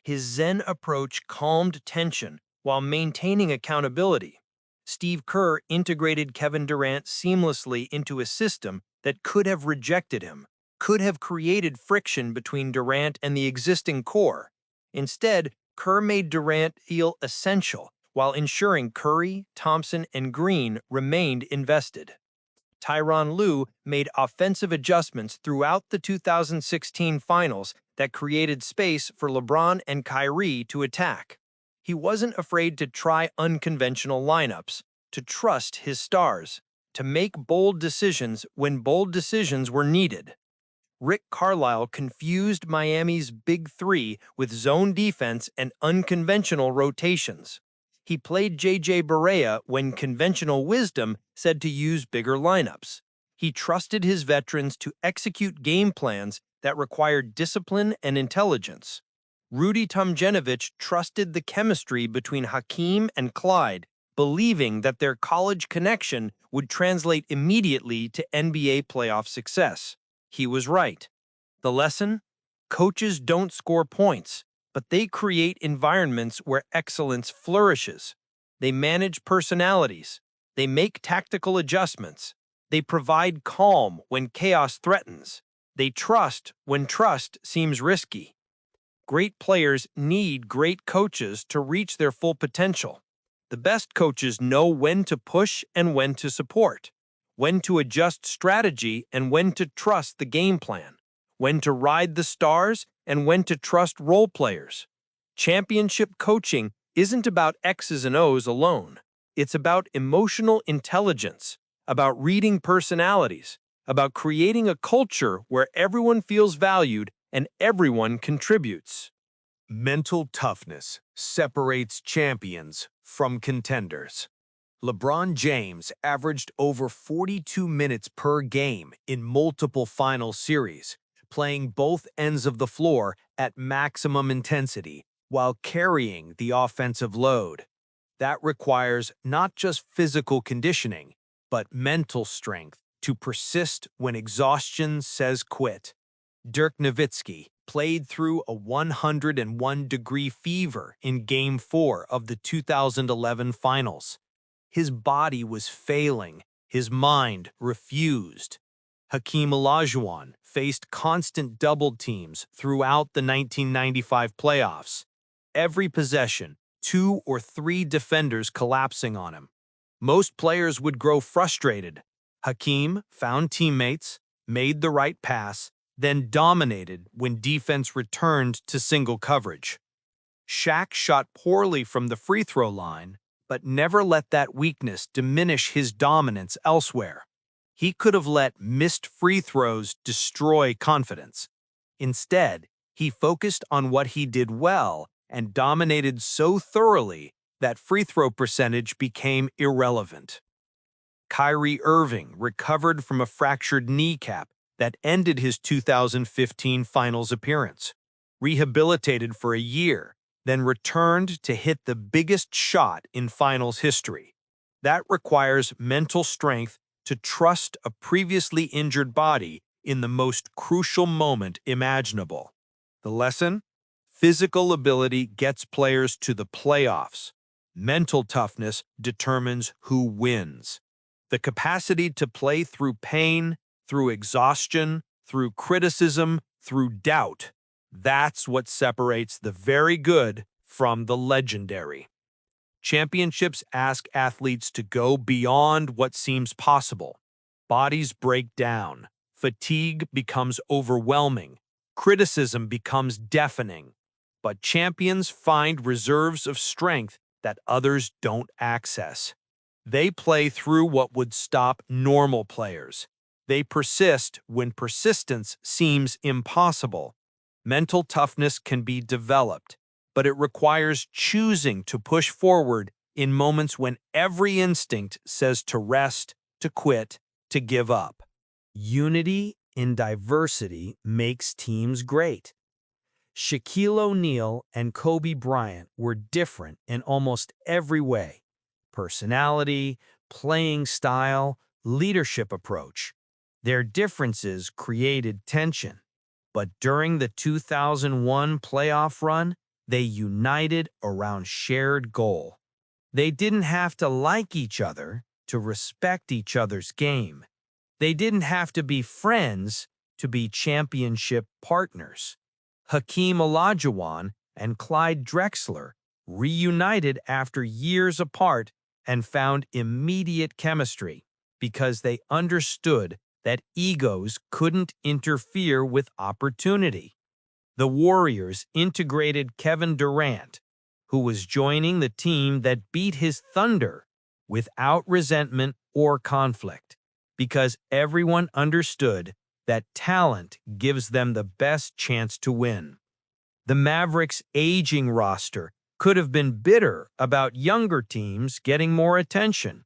His Zen approach calmed tension while maintaining accountability. Steve Kerr integrated Kevin Durant seamlessly into a system that could have rejected him, could have created friction between Durant and the existing core. Instead, Kerr made Durant feel essential while ensuring Curry, Thompson, and Green remained invested. Tyronn Lue made offensive adjustments throughout the 2016 Finals that created space for LeBron and Kyrie to attack. He wasn't afraid to try unconventional lineups, to trust his stars, to make bold decisions when bold decisions were needed. Rick Carlisle confused Miami's Big Three with zone defense and unconventional rotations. He played J.J. Barea when conventional wisdom said to use bigger lineups. He trusted his veterans to execute game plans that required discipline and intelligence. Rudy Tomjanovich trusted the chemistry between Hakeem and Clyde, believing that their college connection would translate immediately to NBA playoff success. He was right. The lesson? Coaches don't score points, but they create environments where excellence flourishes. They manage personalities. They make tactical adjustments. They provide calm when chaos threatens. They trust when trust seems risky. Great players need great coaches to reach their full potential. The best coaches know when to push and when to support, when to adjust strategy and when to trust the game plan, when to ride the stars and when to trust role players. Championship coaching isn't about X's and O's alone. It's about emotional intelligence, about reading personalities, about creating a culture where everyone feels valued and everyone contributes. Mental toughness separates champions from contenders. LeBron James averaged over 42 minutes per game in multiple final series, playing both ends of the floor at maximum intensity while carrying the offensive load. That requires not just physical conditioning, but mental strength to persist when exhaustion says quit. Dirk Nowitzki played through a 101-degree fever in Game 4 of the 2011 Finals. His body was failing. His mind refused. Hakeem Olajuwon faced constant double teams throughout the 1995 playoffs. Every possession, 2 or 3 defenders collapsing on him. Most players would grow frustrated. Hakeem found teammates, made the right pass, then dominated when defense returned to single coverage. Shaq shot poorly from the free throw line, but never let that weakness diminish his dominance elsewhere. He could have let missed free throws destroy confidence. Instead, he focused on what he did well and dominated so thoroughly that free throw percentage became irrelevant. Kyrie Irving recovered from a fractured kneecap that ended his 2015 finals appearance, rehabilitated for a year, then returned to hit the biggest shot in finals history. That requires mental strength to trust a previously injured body in the most crucial moment imaginable. The lesson? Physical ability gets players to the playoffs. Mental toughness determines who wins. The capacity to play through pain, through exhaustion, through criticism, through doubt. That's what separates the very good from the legendary. Championships ask athletes to go beyond what seems possible. Bodies break down. Fatigue becomes overwhelming. Criticism becomes deafening. But champions find reserves of strength that others don't access. They play through what would stop normal players. They persist when persistence seems impossible. Mental toughness can be developed, but it requires choosing to push forward in moments when every instinct says to rest, to quit, to give up. Unity in diversity makes teams great. Shaquille O'Neal and Kobe Bryant were different in almost every way: personality, playing style, leadership approach. Their differences created tension, but during the 2001 playoff run, they united around shared goal. They didn't have to like each other to respect each other's game. They didn't have to be friends to be championship partners. Hakeem Olajuwon and Clyde Drexler reunited after years apart and found immediate chemistry because they understood that egos couldn't interfere with opportunity. The Warriors integrated Kevin Durant, who was joining the team that beat his Thunder, without resentment or conflict, because everyone understood that talent gives them the best chance to win. The Mavericks' aging roster could have been bitter about younger teams getting more attention.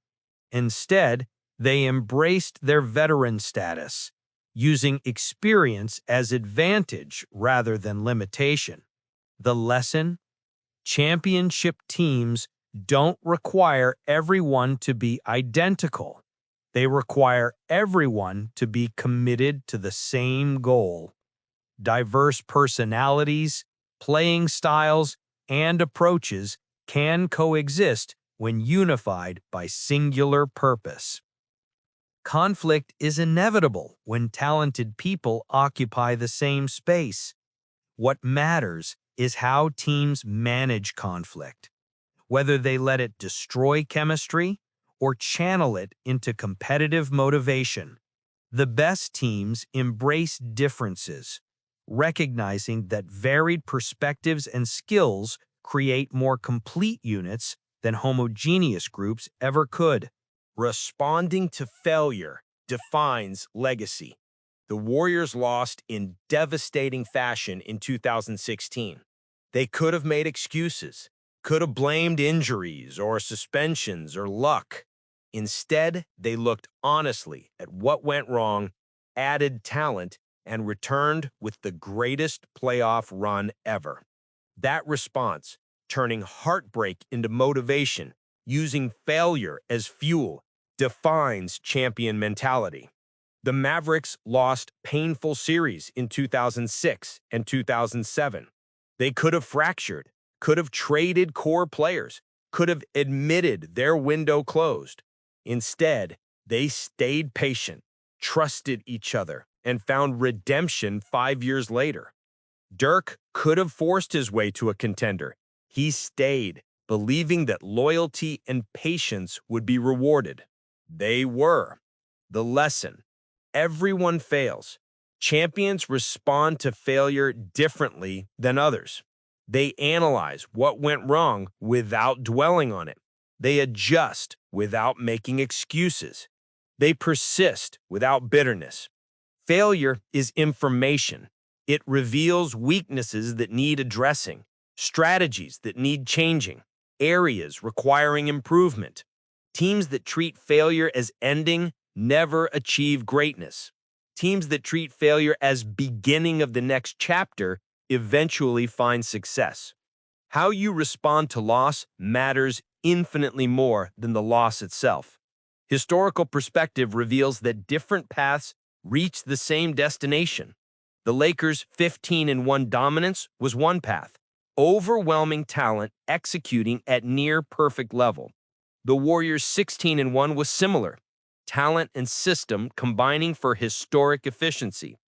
Instead, they embraced their veteran status, using experience as advantage rather than limitation. The lesson? Championship teams don't require everyone to be identical. They require everyone to be committed to the same goal. Diverse personalities, playing styles, and approaches can coexist when unified by singular purpose. Conflict is inevitable when talented people occupy the same space. What matters is how teams manage conflict, whether they let it destroy chemistry or channel it into competitive motivation. The best teams embrace differences, recognizing that varied perspectives and skills create more complete units than homogeneous groups ever could. Responding to failure defines legacy. The Warriors lost in devastating fashion in 2016. They could have made excuses, could have blamed injuries or suspensions or luck. Instead, they looked honestly at what went wrong, added talent, and returned with the greatest playoff run ever. That response, turning heartbreak into motivation, using failure as fuel, defines champion mentality. The Mavericks lost painful series in 2006 and 2007. They could have fractured, could have traded core players, could have admitted their window closed. Instead, they stayed patient, trusted each other, and found redemption 5 years later. Dirk could have forced his way to a contender. He stayed, believing that loyalty and patience would be rewarded. They were. The lesson: everyone fails. Champions respond to failure differently than others. They analyze what went wrong without dwelling on it. They adjust without making excuses. They persist without bitterness. Failure is information. It reveals weaknesses that need addressing, strategies that need changing, areas requiring improvement. Teams that treat failure as ending never achieve greatness. Teams that treat failure as beginning of the next chapter eventually find success. How you respond to loss matters infinitely more than the loss itself. Historical perspective reveals that different paths reach the same destination. The Lakers' 15-1 dominance was one path, overwhelming talent executing at near-perfect level. The Warriors' 16-1 was similar, talent and system combining for historic efficiency.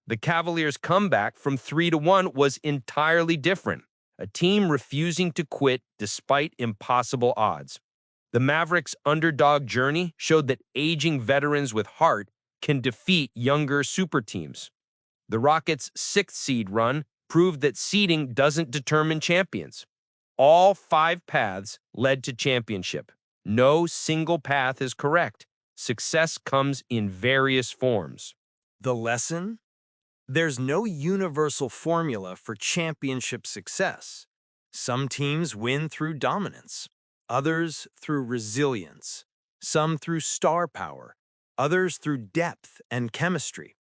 The Cavaliers' comeback from 3-1 was entirely different, a team refusing to quit despite impossible odds. The Mavericks' underdog journey showed that aging veterans with heart can defeat younger super teams. The Rockets' 6th seed run proved that seeding doesn't determine champions. All 5 paths led to championship. No single path is correct. Success comes in various forms. The lesson? There's no universal formula for championship success. Some teams win through dominance, others through resilience, some through star power, others through depth and chemistry.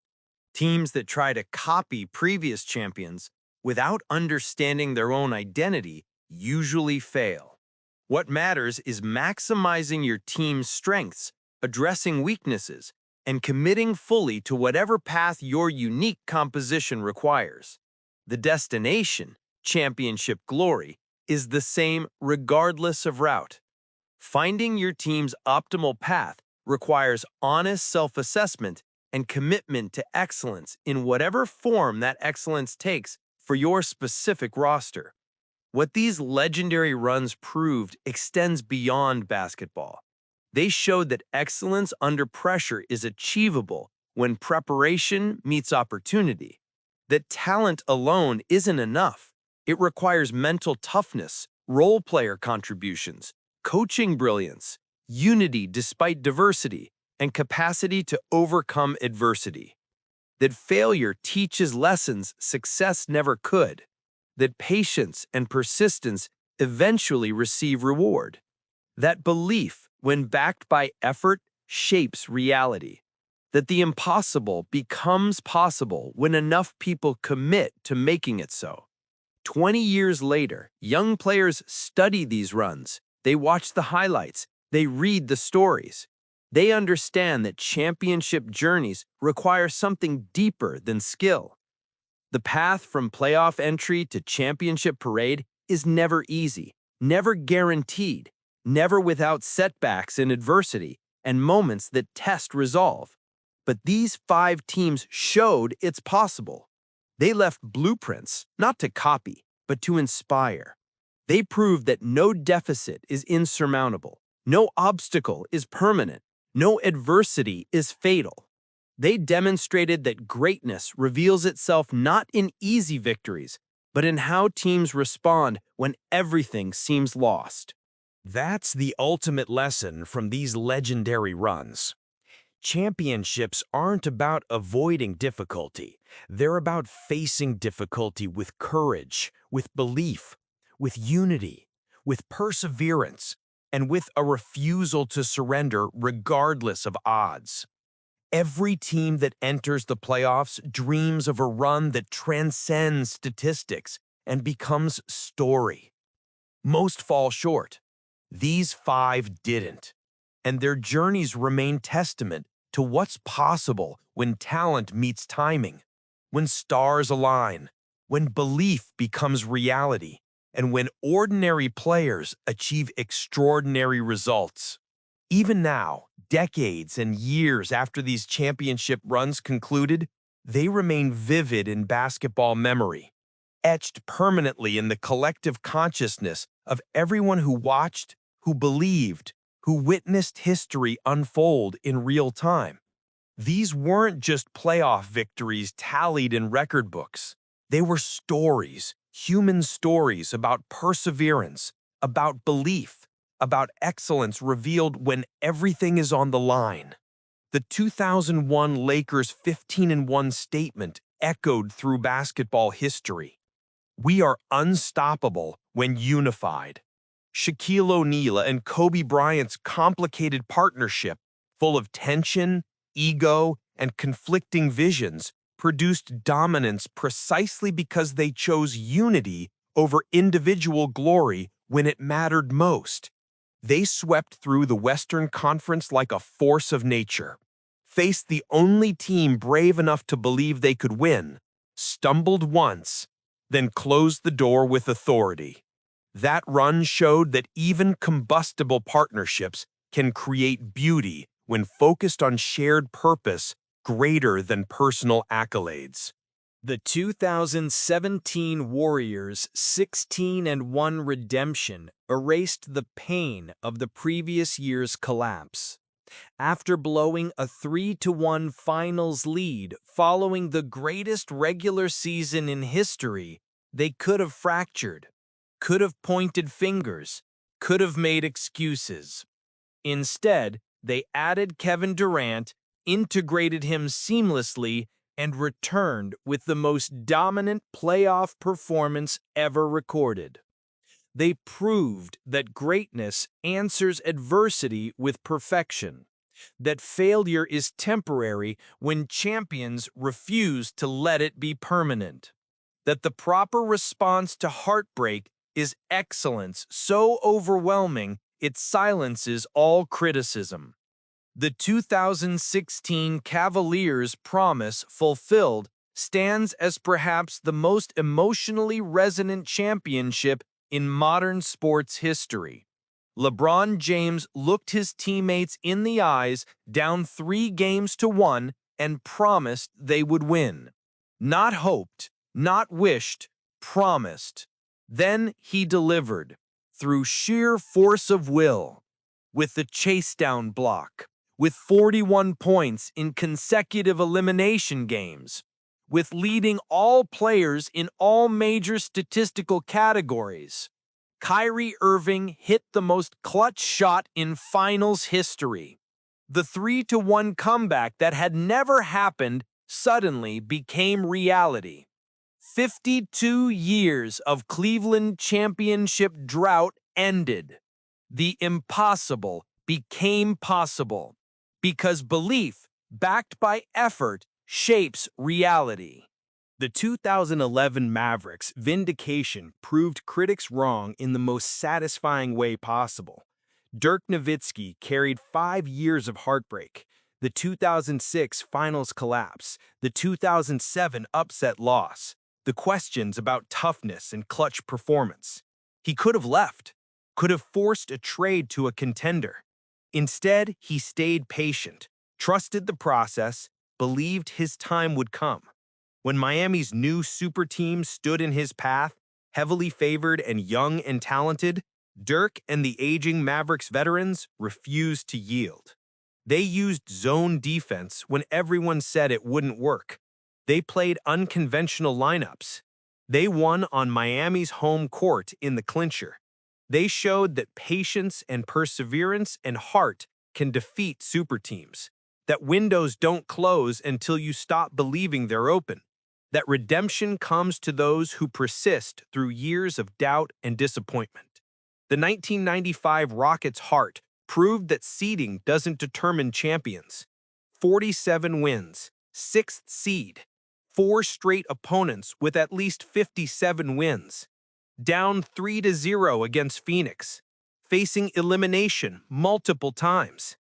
Teams that try to copy previous champions without understanding their own identity usually fail. What matters is maximizing your team's strengths, addressing weaknesses, and committing fully to whatever path your unique composition requires. The destination, championship glory, is the same regardless of route. Finding your team's optimal path requires honest self-assessment and commitment to excellence in whatever form that excellence takes for your specific roster. What these legendary runs proved extends beyond basketball. They showed that excellence under pressure is achievable when preparation meets opportunity, that talent alone isn't enough. It requires mental toughness, role player contributions, coaching brilliance, unity despite diversity, and capacity to overcome adversity. That failure teaches lessons success never could. That patience and persistence eventually receive reward. That belief, when backed by effort, shapes reality. That the impossible becomes possible when enough people commit to making it so. 20 years later, young players study these runs. They watch the highlights. They read the stories. They understand that championship journeys require something deeper than skill. The path from playoff entry to championship parade is never easy, never guaranteed, never without setbacks and adversity and moments that test resolve. But these 5 teams showed it's possible. They left blueprints, not to copy, but to inspire. They proved that no deficit is insurmountable, no obstacle is permanent, no adversity is fatal. They demonstrated that greatness reveals itself not in easy victories, but in how teams respond when everything seems lost. That's the ultimate lesson from these legendary runs. Championships aren't about avoiding difficulty. They're about facing difficulty with courage, with belief, with unity, with perseverance, and with a refusal to surrender regardless of odds. Every team that enters the playoffs dreams of a run that transcends statistics and becomes story. Most fall short. These 5 didn't, and their journeys remain testament to what's possible when talent meets timing, when stars align, when belief becomes reality, and when ordinary players achieve extraordinary results. Even now, decades and years after these championship runs concluded, they remain vivid in basketball memory, etched permanently in the collective consciousness of everyone who watched, who believed, who witnessed history unfold in real time. These weren't just playoff victories tallied in record books. They were stories, human stories about perseverance, about belief, about excellence revealed when everything is on the line. The 2001 Lakers 15-1 statement echoed through basketball history. We are unstoppable when unified. Shaquille O'Neal and Kobe Bryant's complicated partnership, full of tension, ego, and conflicting visions, produced dominance precisely because they chose unity over individual glory when it mattered most. They swept through the Western Conference like a force of nature, faced the only team brave enough to believe they could win, stumbled once, then closed the door with authority. That run showed that even combustible partnerships can create beauty when focused on shared purpose greater than personal accolades. The 2017 Warriors' 16-1 redemption erased the pain of the previous year's collapse. After blowing a 3-1 finals lead following the greatest regular season in history, they could have fractured, could have pointed fingers, could have made excuses. Instead, they added Kevin Durant, integrated him seamlessly, and returned with the most dominant playoff performance ever recorded. They proved that greatness answers adversity with perfection, that failure is temporary when champions refuse to let it be permanent, that the proper response to heartbreak is excellence so overwhelming it silences all criticism. The 2016 Cavaliers' promise fulfilled stands as perhaps the most emotionally resonant championship in modern sports history. LeBron James looked his teammates in the eyes down 3-1 and promised they would win. Not hoped, not wished, promised. Then he delivered, through sheer force of will, with the chase-down block, with 41 points in consecutive elimination games, with leading all players in all major statistical categories. Kyrie Irving hit the most clutch shot in finals history. The 3-1 comeback that had never happened suddenly became reality. 52 years of Cleveland championship drought ended. The impossible became possible because belief, backed by effort, shapes reality. The 2011 Mavericks' vindication proved critics wrong in the most satisfying way possible. Dirk Nowitzki carried 5 years of heartbreak, the 2006 finals collapse, the 2007 upset loss, the questions about toughness and clutch performance. He could have left, could have forced a trade to a contender. Instead, he stayed patient, trusted the process, believed his time would come. When Miami's new super team stood in his path, heavily favored and young and talented, Dirk and the aging Mavericks veterans refused to yield. They used zone defense when everyone said it wouldn't work. They played unconventional lineups. They won on Miami's home court in the clincher. They showed that patience and perseverance and heart can defeat super teams, that windows don't close until you stop believing they're open, that redemption comes to those who persist through years of doubt and disappointment. The 1995 Rockets' heart proved that seeding doesn't determine champions. 47 wins, 6th seed, 4 straight opponents with at least 57 wins. Down 3-0 against Phoenix, facing elimination multiple times.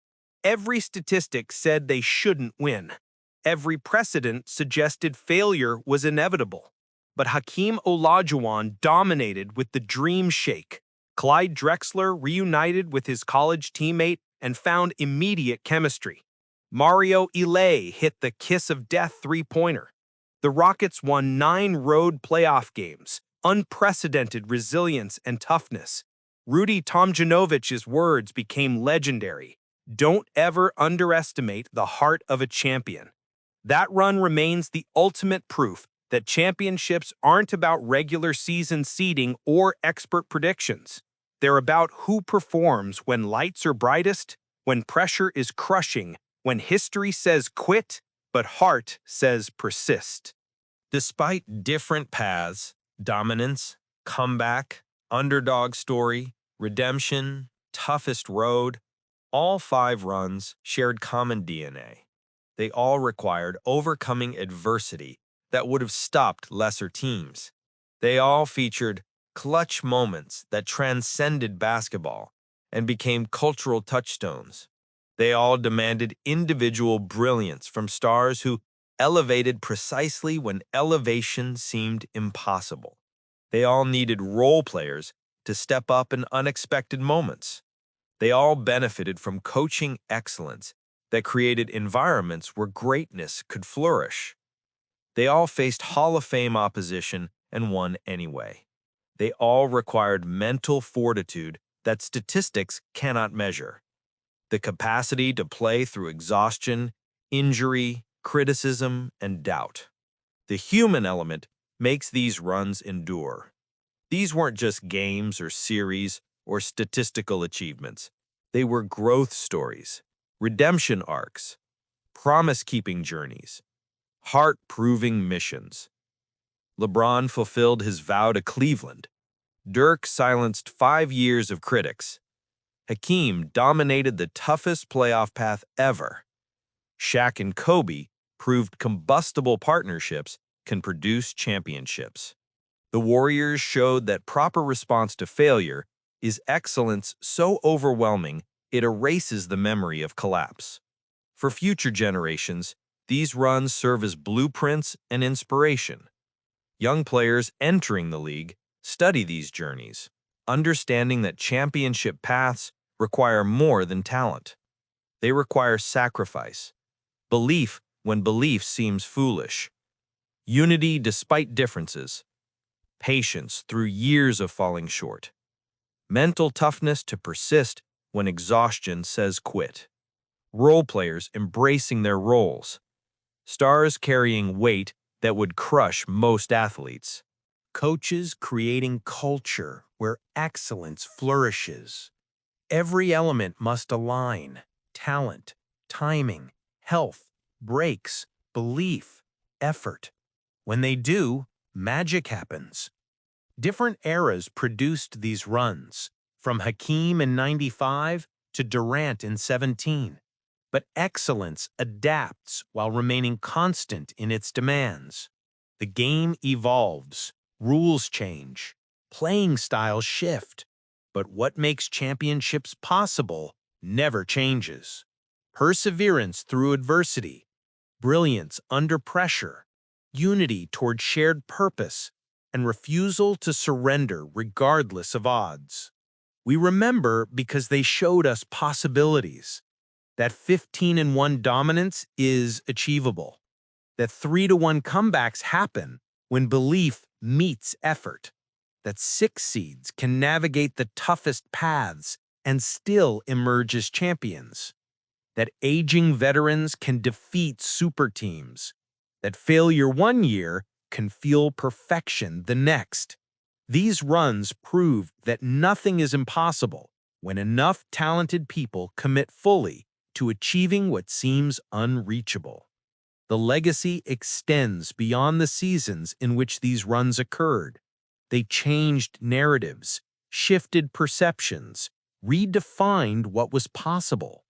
Every statistic said they shouldn't win. Every precedent suggested failure was inevitable. But Hakeem Olajuwon dominated with the dream shake. Clyde Drexler reunited with his college teammate and found immediate chemistry. Mario Elie hit the kiss of death three-pointer. The Rockets won 9 road playoff games, unprecedented resilience and toughness. Rudy Tomjanovich's words became legendary. Don't ever underestimate the heart of a champion. That run remains the ultimate proof that championships aren't about regular season seeding or expert predictions. They're about who performs when lights are brightest, when pressure is crushing, when history says quit, but heart says persist. Despite different paths, dominance, comeback, underdog story, redemption, toughest road, all 5 runs shared common DNA. They all required overcoming adversity that would have stopped lesser teams. They all featured clutch moments that transcended basketball and became cultural touchstones. They all demanded individual brilliance from stars who elevated precisely when elevation seemed impossible. They all needed role players to step up in unexpected moments. They all benefited from coaching excellence that created environments where greatness could flourish. They all faced Hall of Fame opposition and won anyway. They all required mental fortitude that statistics cannot measure. The capacity to play through exhaustion, injury, criticism, and doubt. The human element makes these runs endure. These weren't just games or series or statistical achievements. They were growth stories, redemption arcs, promise-keeping journeys, heart-proving missions. LeBron fulfilled his vow to Cleveland. Dirk silenced 5 years of critics. Hakeem dominated the toughest playoff path ever. Shaq and Kobe proved combustible partnerships can produce championships. The Warriors showed that proper response to failure is excellence so overwhelming it erases the memory of collapse. For future generations, these runs serve as blueprints and inspiration. Young players entering the league study these journeys, understanding that championship paths require more than talent. They require sacrifice, belief when belief seems foolish, unity despite differences, patience through years of falling short, mental toughness to persist when exhaustion says quit, role players embracing their roles, stars carrying weight that would crush most athletes, Coaches creating culture where excellence flourishes. Every element must align: talent, timing, health, breaks, belief, effort. When they do, magic happens. Different eras produced these runs, from Hakeem in '95 to Durant in '17. But excellence adapts while remaining constant in its demands. The game evolves, rules change, playing styles shift. But what makes championships possible never changes. Perseverance through adversity, brilliance under pressure, unity toward shared purpose, and refusal to surrender regardless of odds. We remember because they showed us possibilities. That 15-1 dominance is achievable. That 3-1 comebacks happen when belief meets effort. That 6 seeds can navigate the toughest paths and still emerge as champions. That aging veterans can defeat super teams. That failure one year can feel perfection the next. These runs proved that nothing is impossible when enough talented people commit fully to achieving what seems unreachable. The legacy extends beyond the seasons in which these runs occurred. They changed narratives, shifted perceptions, redefined what was possible.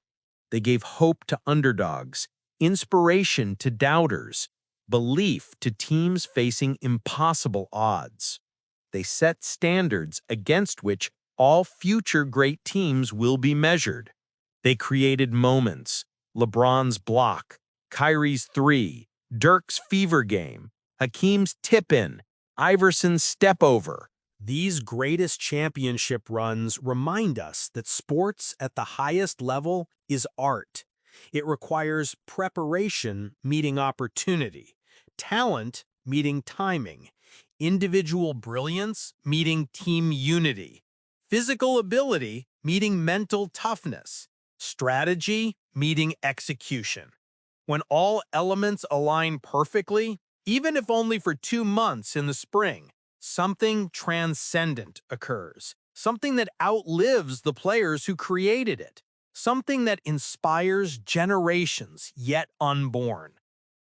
They gave hope to underdogs, inspiration to doubters, belief to teams facing impossible odds. They set standards against which all future great teams will be measured. They created moments: LeBron's block, Kyrie's 3, Dirk's fever game, Hakeem's tip-in, Iverson's step-over. These greatest championship runs remind us that sports at the highest level is art. It requires preparation meeting opportunity, talent meeting timing, individual brilliance meeting team unity, physical ability meeting mental toughness, strategy meeting execution. When all elements align perfectly, even if only for 2 months in the spring, something transcendent occurs, something that outlives the players who created it, something that inspires generations yet unborn.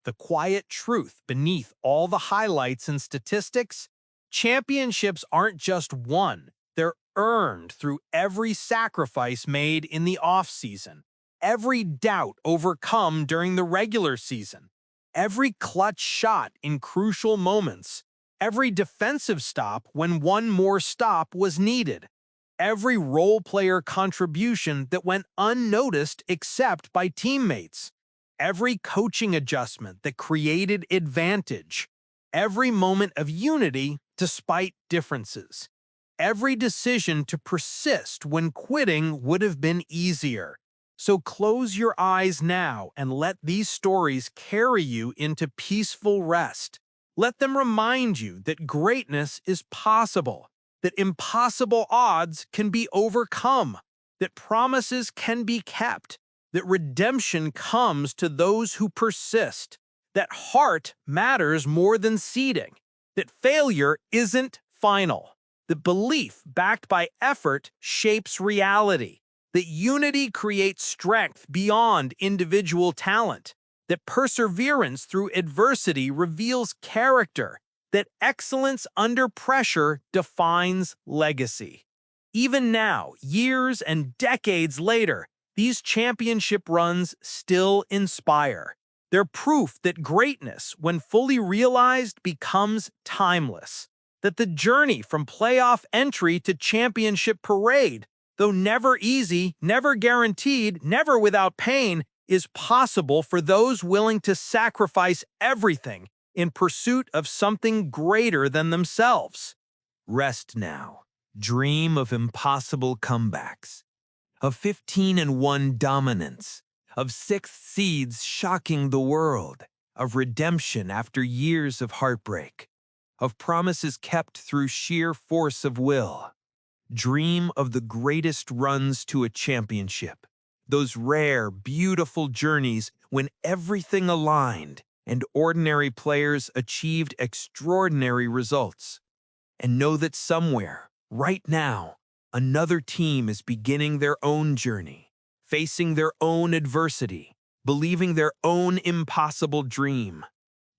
The quiet truth beneath all the highlights and statistics: championships aren't just won, they're earned through every sacrifice made in the offseason, every doubt overcome during the regular season, every clutch shot in crucial moments, every defensive stop when one more stop was needed, every role player contribution that went unnoticed except by teammates, every coaching adjustment that created advantage, every moment of unity despite differences, every decision to persist when quitting would have been easier. So close your eyes now and let these stories carry you into peaceful rest. Let them remind you that greatness is possible, that impossible odds can be overcome, that promises can be kept, that redemption comes to those who persist, that heart matters more than seeding, that failure isn't final, that belief backed by effort shapes reality, that unity creates strength beyond individual talent, that perseverance through adversity reveals character, that excellence under pressure defines legacy. Even now, years and decades later, these championship runs still inspire. They're proof that greatness, when fully realized, becomes timeless. That the journey from playoff entry to championship parade, though never easy, never guaranteed, never without pain, is possible for those willing to sacrifice everything in pursuit of something greater than themselves. Rest now. Dream of impossible comebacks, of 15-1 dominance, of sixth seeds shocking the world, of redemption after years of heartbreak, of promises kept through sheer force of will. Dream of the greatest runs to a championship, those rare, beautiful journeys when everything aligned and ordinary players achieved extraordinary results. And know that somewhere, right now, another team is beginning their own journey, facing their own adversity, believing their own impossible dream,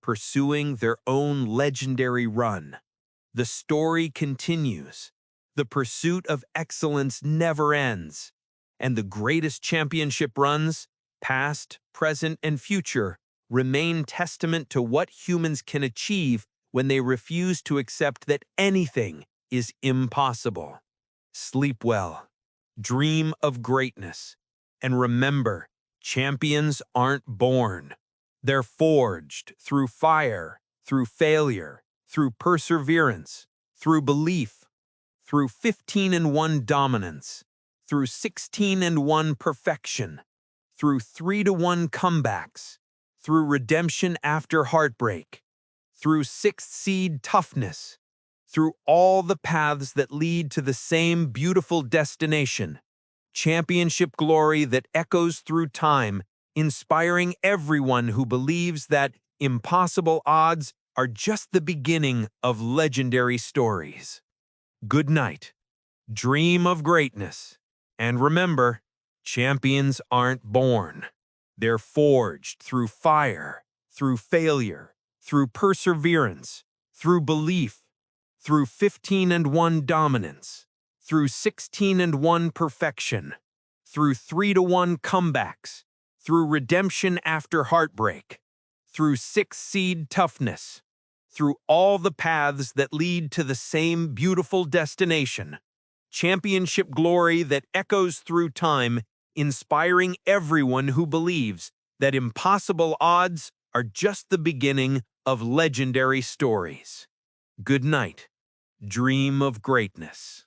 pursuing their own legendary run. The story continues. The pursuit of excellence never ends. And the greatest championship runs, past, present, and future, remain testament to what humans can achieve when they refuse to accept that anything is impossible. Sleep well, dream of greatness, and remember, champions aren't born. They're forged through fire, through failure, through perseverance, through belief, through 15-1 dominance, through 16-1 perfection, through 3-1 comebacks, through redemption after heartbreak, through sixth seed toughness, through all the paths that lead to the same beautiful destination, championship glory that echoes through time, inspiring everyone who believes that impossible odds are just the beginning of legendary stories. Good night. Dream of greatness. And remember, champions aren't born. They're forged through fire, through failure, through perseverance, through belief, through 15-1 dominance, through 16-1 perfection, through 3-1 comebacks, through redemption after heartbreak, through sixth seed toughness, through all the paths that lead to the same beautiful destination, championship glory that echoes through time, inspiring everyone who believes that impossible odds are just the beginning of legendary stories. Good night. Dream of greatness.